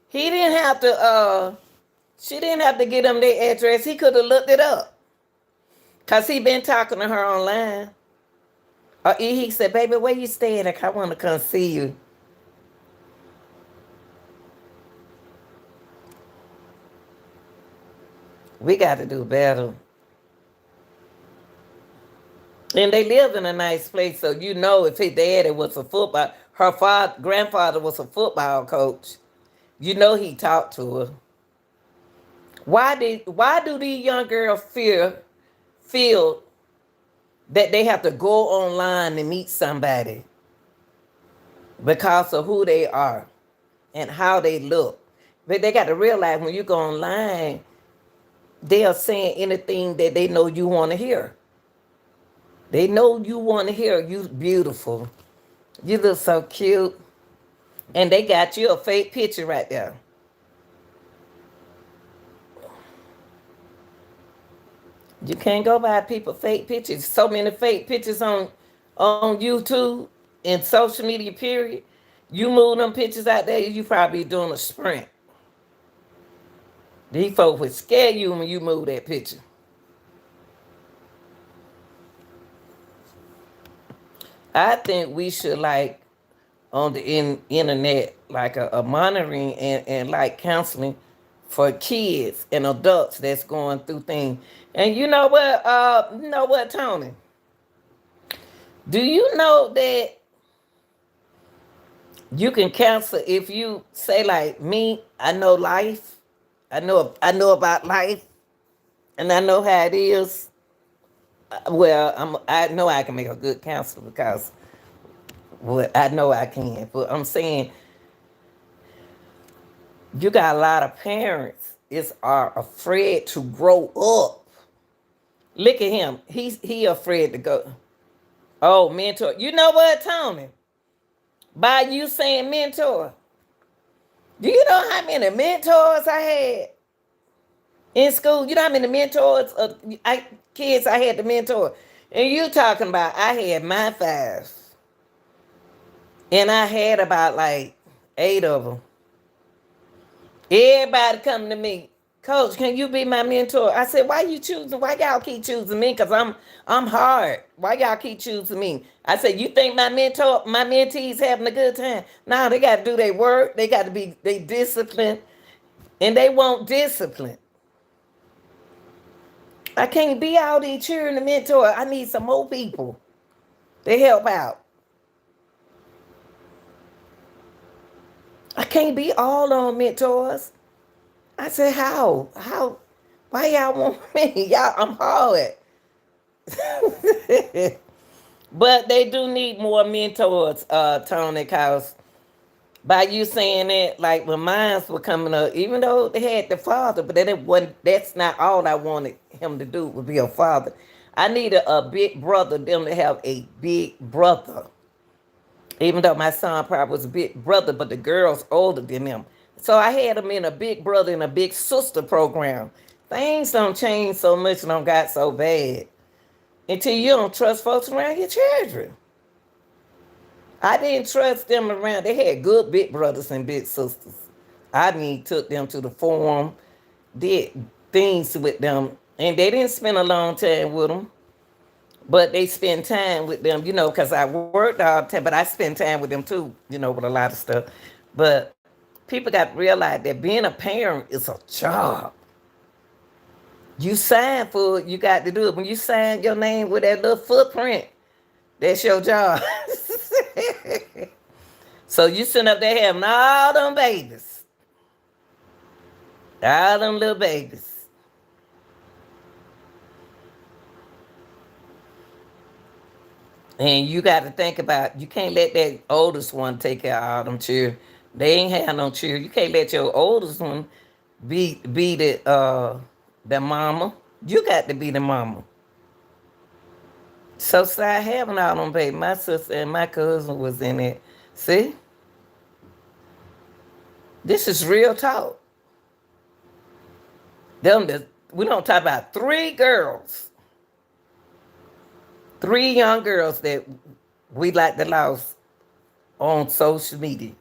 he didn't have to, she didn't have to get him their address. He could have looked it up. Because he been talking to her online. Or he said, baby, where you staying? I want to come see you. We got to do better. And they lived in a nice place, so you know if his daddy was her grandfather was a football coach, you know he talked to her. Why do these young girls feel that they have to go online and meet somebody because of who they are and how they look? But they got to realize when you go online, they are saying anything that they know you want to hear. They know you want to hear you beautiful. You look so cute. And they got you a fake picture right there. You can't go by people fake pictures. So many fake pictures on YouTube and social media, period. You move them pictures out there, you probably doing a sprint. These folks would scare you when you move that picture. I think we should like on the internet like a monitoring and like counseling for kids and adults that's going through things. And you know what, Tony? Do you know that you can counsel if you say like me, I know life. I know about life and I know how it is. Well, I know I can make a good counselor because well, I know I can. But I'm saying you got a lot of parents are afraid to grow up. Look at him. He afraid to go. Oh, mentor. You know what, Tony? By you saying mentor, do you know how many mentors I had in school? You know how many mentors kids I had to mentor? And you talking about I had my 5. And I had about like 8 of them. Everybody come to me, Coach, can you be my mentor? I said, why y'all keep choosing me? Because I'm hard. Why y'all keep choosing me? I said, you think my mentees having a good time? No, they got to do their work. They got to be they disciplined. And they want discipline. I can't be out here cheering the mentor. I need some more people to help out. I can't be all on mentors. I said, how? Why y'all want me? Y'all, I'm hard. But they do need more mentors, Tony, because by you saying that, like when mine were coming up, even though they had the father, but that's not all I wanted him to do would be a father. I needed a big brother, them to have a big brother. Even though my son probably was a big brother, but the girl's older than them. So I had them in a big brother and a big sister program. Things don't change so much and don't got so bad until you don't trust folks around your children. I didn't trust them around. They had good big brothers and big sisters. Took them to the forum, did things with them, and they didn't spend a long time with them. But they spend time with them, because I worked all the time, but I spend time with them too, with a lot of stuff. But people got to realize that being a parent is a job. You sign for it, you got to do it. When you sign your name with that little footprint, that's your job. So you sitting up there having all them babies. All them little babies. And you got to think about, you can't let that oldest one take care of all them children. They ain't have no children. You can't let your oldest one be the mama. You got to be the mama. So start having all them babies. My sister and my cousin was in it. See? This is real talk. We don't talk about 3 girls. 3 young girls that we like to lost on social media.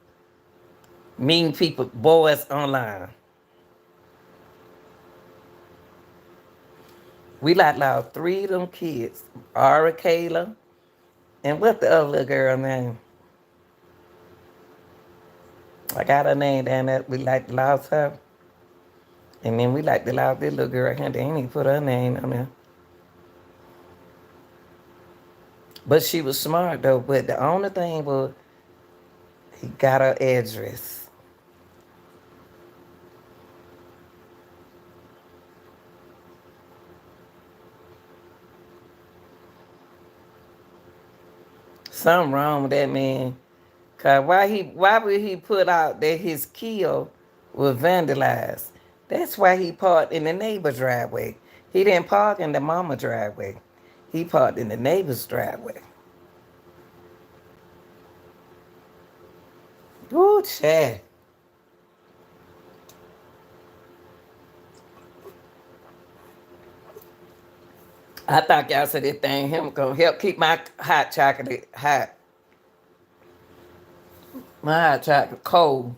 Meeting people, boys online. We like lost 3 of them kids. Ara, Kayla, and what the other little girl name? I got her name down there. We like to lost her. And then we like to lost this little girl. They ain't even put her name on there. But she was smart though. But the only thing was he got her address. Something wrong with that man. Cause why would he put out that his kill was vandalized? That's why he parked in the neighbor's driveway. He didn't park in the mama driveway. He parked in the neighbor's driveway. Ooh, Chad. I thought y'all said this thing him gonna help keep my hot chocolate hot. My hot chocolate cold.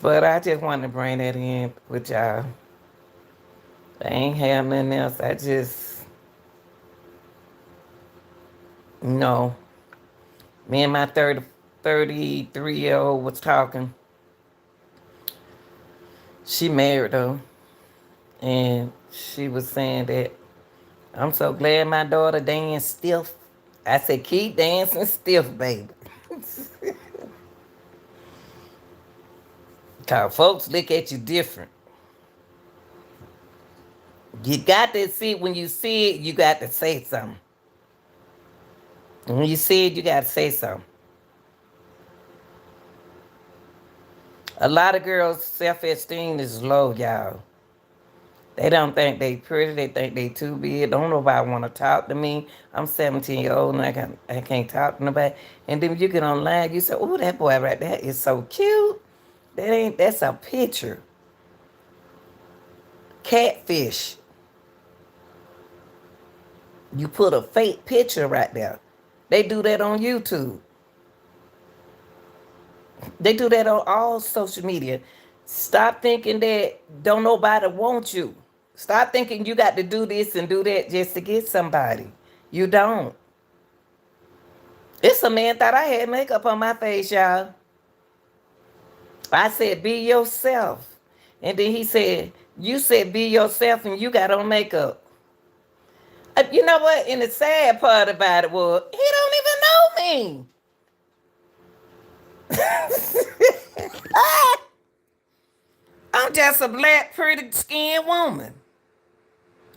But I just wanted to bring that in with y'all. I ain't have nothing else. I just, you know, me and my 33-year-old was talking. She married though. And she was saying that I'm so glad my daughter danced stiff. I said, keep dancing stiff, baby. Cause folks look at you different. You got to see, when you see it, you got to say something. When you see it, you got to say something. A lot of girls' self-esteem is low, y'all. They don't think they pretty. They think they too big. Don't nobody want to talk to me. I'm 17-year-old and I can't talk to nobody. And then you get online, you say, oh, that boy right there is so cute. That's a picture. Catfish. You put a fake picture right there. They do that on YouTube. They do that on all social media. Stop thinking that don't nobody want you. Stop thinking you got to do this and do that just to get somebody. You don't. It's a man thought I had makeup on my face, y'all. I said, be yourself. And then he said, you said be yourself and you got on makeup. You know what? And the sad part about it was, he don't even know me. I'm just a black, pretty skinned woman.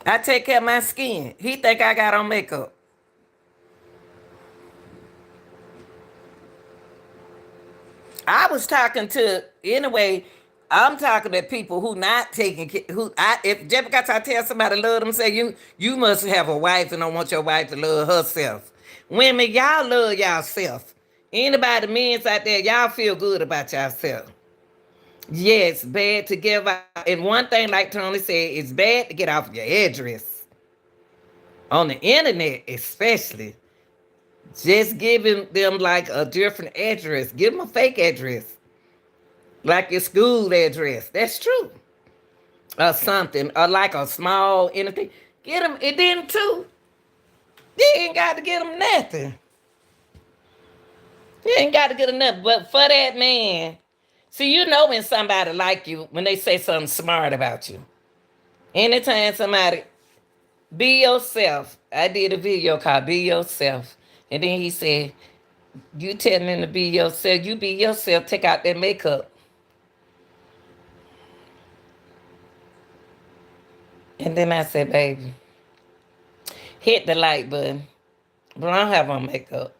I take care of my skin. He think I got on makeup. I was talking to, anyway, I'm talking to people who not taking care, if just because I tell somebody love them, say you must have a wife and don't want your wife to love herself. Women, y'all love yourself. Anybody, men's out there, y'all feel good about yourself. Yes, bad to give out. And one thing, like Tony said, it's bad to get off your address. On the internet, especially. Just giving them like a different address. Give them a fake address. Like your school address. That's true. Or something. Or like a small anything. Get them it then too. You ain't got to get them nothing. You ain't got to get them nothing. But for that man, see, you know when somebody like you, when they say something smart about you. Anytime somebody, be yourself. I did a video called Be Yourself. And then he said, you telling him to be yourself. You be yourself. Take out that makeup. And then I said, baby, hit the like button. But I don't have on makeup.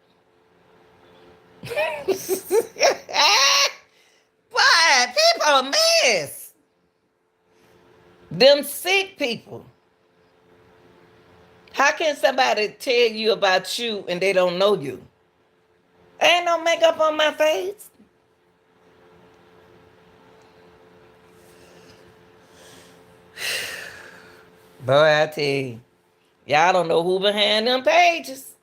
Why? People are a mess. Them sick people. How can somebody tell you about you and they don't know you? Ain't no makeup on my face. Boy, I tell you, y'all don't know who behind them pages.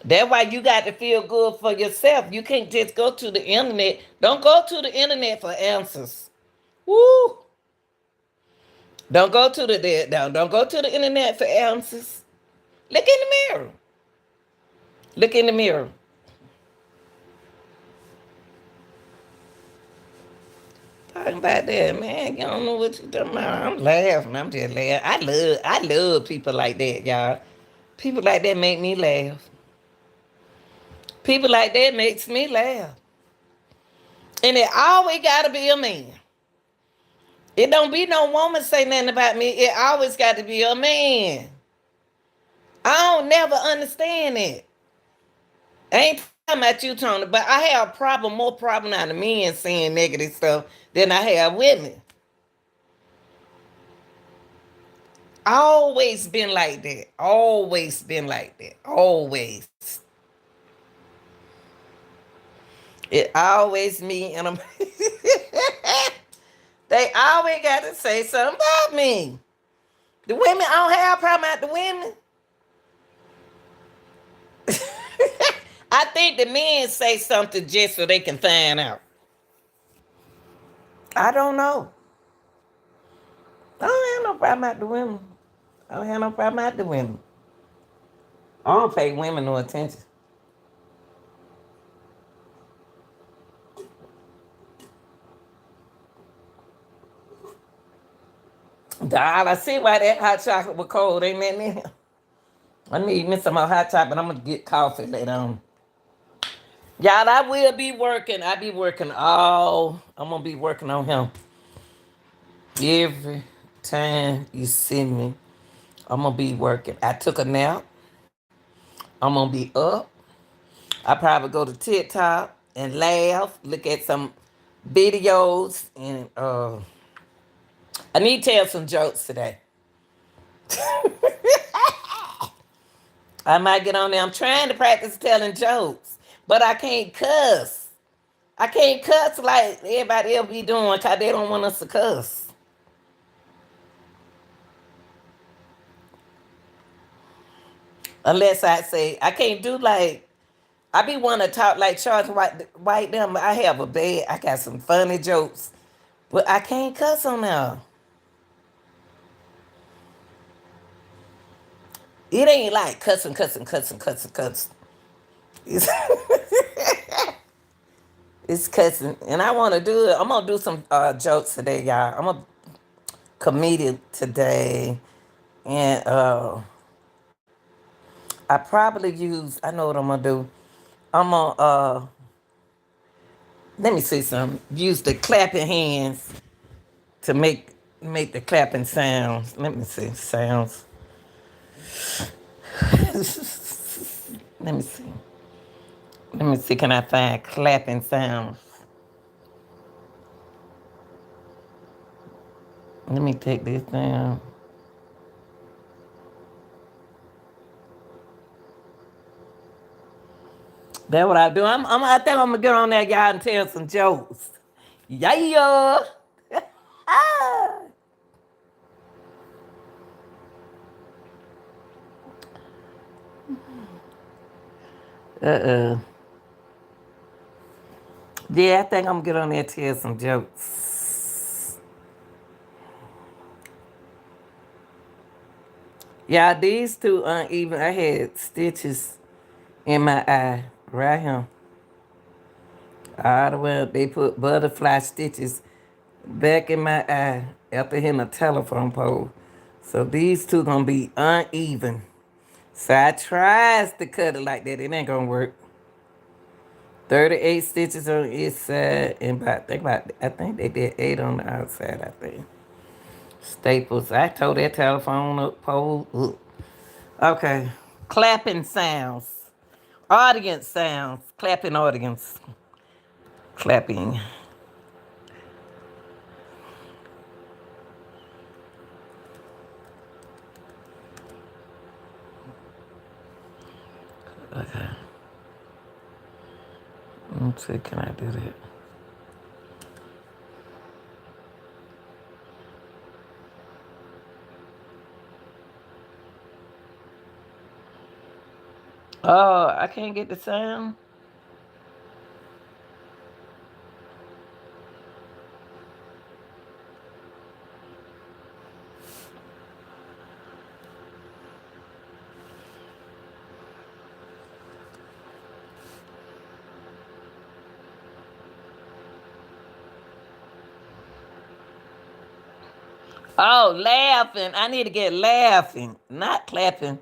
That's why you got to feel good for yourself. You can't just go to the internet. Don't go to the internet for answers. Woo! Don't go to the internet for answers. Look in the mirror. Look in the mirror. Talking about that, man. You don't know what you're talking about. I'm laughing. I'm just laughing. I love people like that, y'all. People like that make me laugh. People like that makes me laugh. And it always gotta be a man. It don't be no woman say nothing about me. It always got to be a man. I don't never understand it. I ain't talking about you, Tony, but I have more problem out of men saying negative stuff than I have women. Always been like that. Always been like that. Always. It always me and I'm... They always got to say something about me. The women, I don't have a problem with the women. I think the men say something just so they can find out. I don't know. I don't have no problem out the women. I don't have no problem out the women. I don't pay women no attention. Dog, I see why that hot chocolate was cold. Ain't that in here? I need me some more hot chocolate. I'm gonna get coffee later on. Y'all, I will be working. I be working all. I'm gonna be working on him every time you see me. I'm gonna be working. I took a nap. I'm gonna be up. I probably go to TikTok and laugh, look at some videos, and I need to tell some jokes today. I might get on there. I'm trying to practice telling jokes, but I can't cuss. I can't cuss like everybody else be doing because they don't want us to cuss. Unless I say, I can't do like, I be want to talk like Charles White them, but I have a bad, I got some funny jokes, but I can't cuss on there. It ain't like cussing, cussing, cussing, cussing, cussing. It's, it's cussing, and I want to do it. I'm gonna do some jokes today, y'all. I'm a comedian today, and I probably use. I know what I'm gonna do. I'm gonna let me see some. Use the clapping hands to make the clapping sounds. Let me see sounds. Let me see. Let me see. Can I find clapping sounds? Let me take this down. That's what I do. I think I'm gonna get on there, y'all, and tell some jokes. Yeah. Uh-uh. Yeah, I think I'm gonna get on there and tell some jokes. Yeah, these two uneven. I had stitches in my eye right here. All the way up, they put butterfly stitches back in my eye after hitting a telephone pole. So these two gonna be uneven. So I tries to cut it like that. It ain't gonna work. 38 stitches on each side and I think they did 8 on the outside, I think. Staples. I told that telephone up pole. Ugh. Okay. Clapping sounds. Audience sounds. Clapping audience. Clapping. Okay. Let's see, can I do that? Oh, I can't get the sound. Oh, laughing. I need to get laughing, not clapping.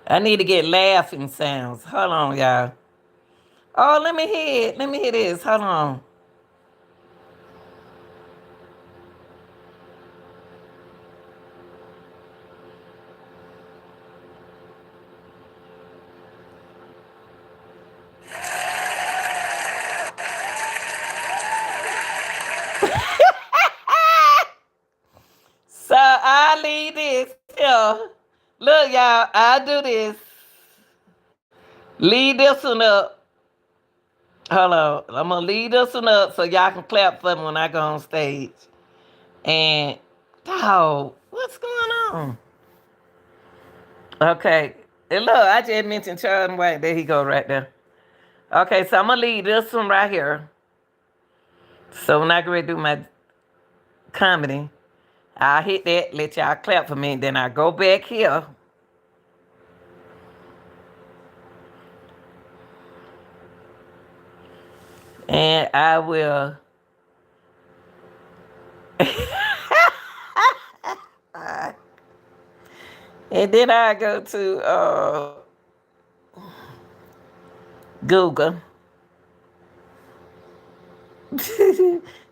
I need to get laughing sounds. Hold on, y'all. Oh, let me hear it. Let me hear this. Hold on. So I leave this here. Look, y'all, I do this. Leave this one up. Hold on. I'm gonna leave this one up so y'all can clap for me when I go on stage. And dog, what's going on? Okay. And look, I just mentioned Charles White. There he go right there. Okay, so I'm gonna leave this one right here. So when I go to do my comedy, I'll hit that, let y'all clap for me, and then I go back here. And I will. And then I go to Google.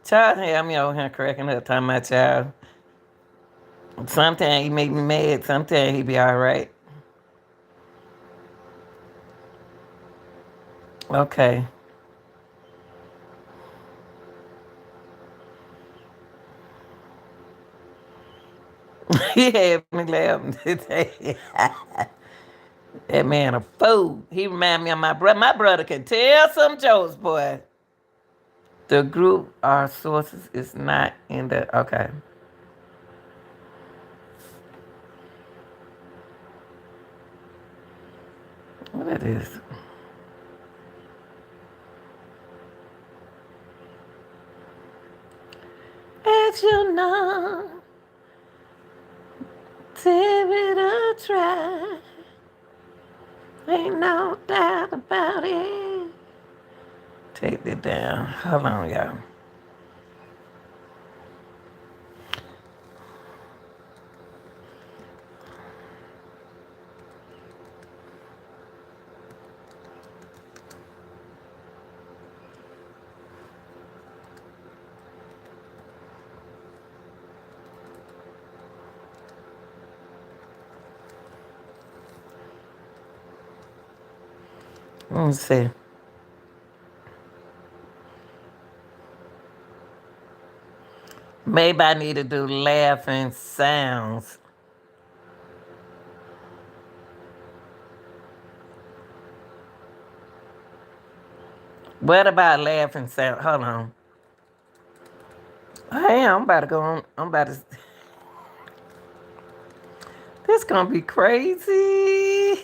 Child had me over here cracking up, talking about child. Sometimes he make me mad, sometimes he be all right. Okay. He had me laughing today. That man a fool. He remind me of my brother. My brother can tell some jokes, boy. The group our sources is not in the okay. What it is? As you know, give it a try. Ain't no doubt about it. Take it down. Hold on, y'all. Let me see. Maybe I need to do laughing sounds. What about laughing sound? Hold on. Hey, I'm about to go on. I'm about to. This gonna be crazy.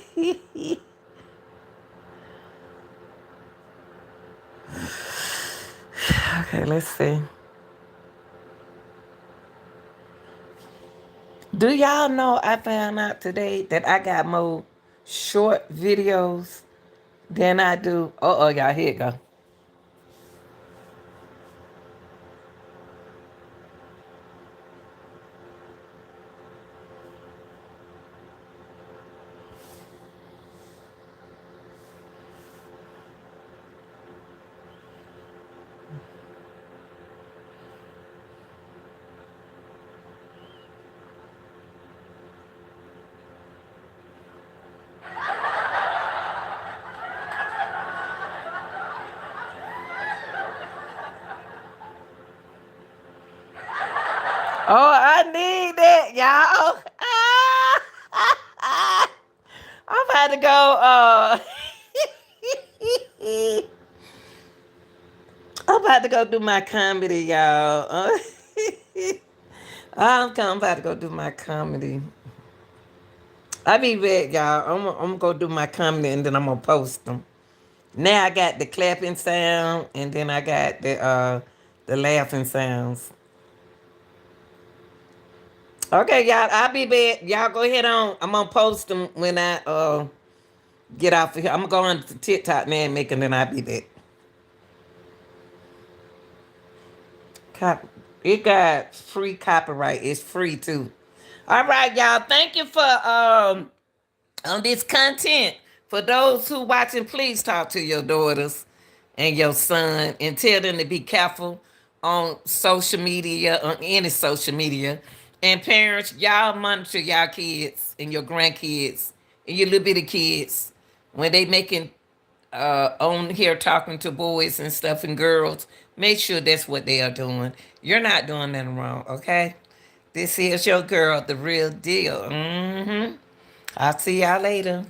Okay, let's see. Do y'all know I found out today that I got more short videos than I do? Y'all, here it go. Oh, I need that, y'all. I'm about to go. I'm about to go do my comedy, y'all. I'm about to go do my comedy. I'll be back, y'all. I'm gonna go do my comedy and then I'm gonna post them. Now I got the clapping sound and then I got the laughing sounds. Okay, y'all, I'll be back. Y'all go ahead on. I'm gonna post them when I get off of here. I'm gonna go on to TikTok now and make them, then I'll be back. It got free copyright. It's free too. All right, y'all. Thank you for on this content. For those who watching, please talk to your daughters and your son and tell them to be careful on social media, on any social media. And parents, y'all monitor y'all kids and your grandkids and your little bitty kids when they making on here talking to boys and stuff and girls. Make sure that's what they are doing. You're not doing nothing wrong, okay? This is your girl, the real deal. I'll see y'all later.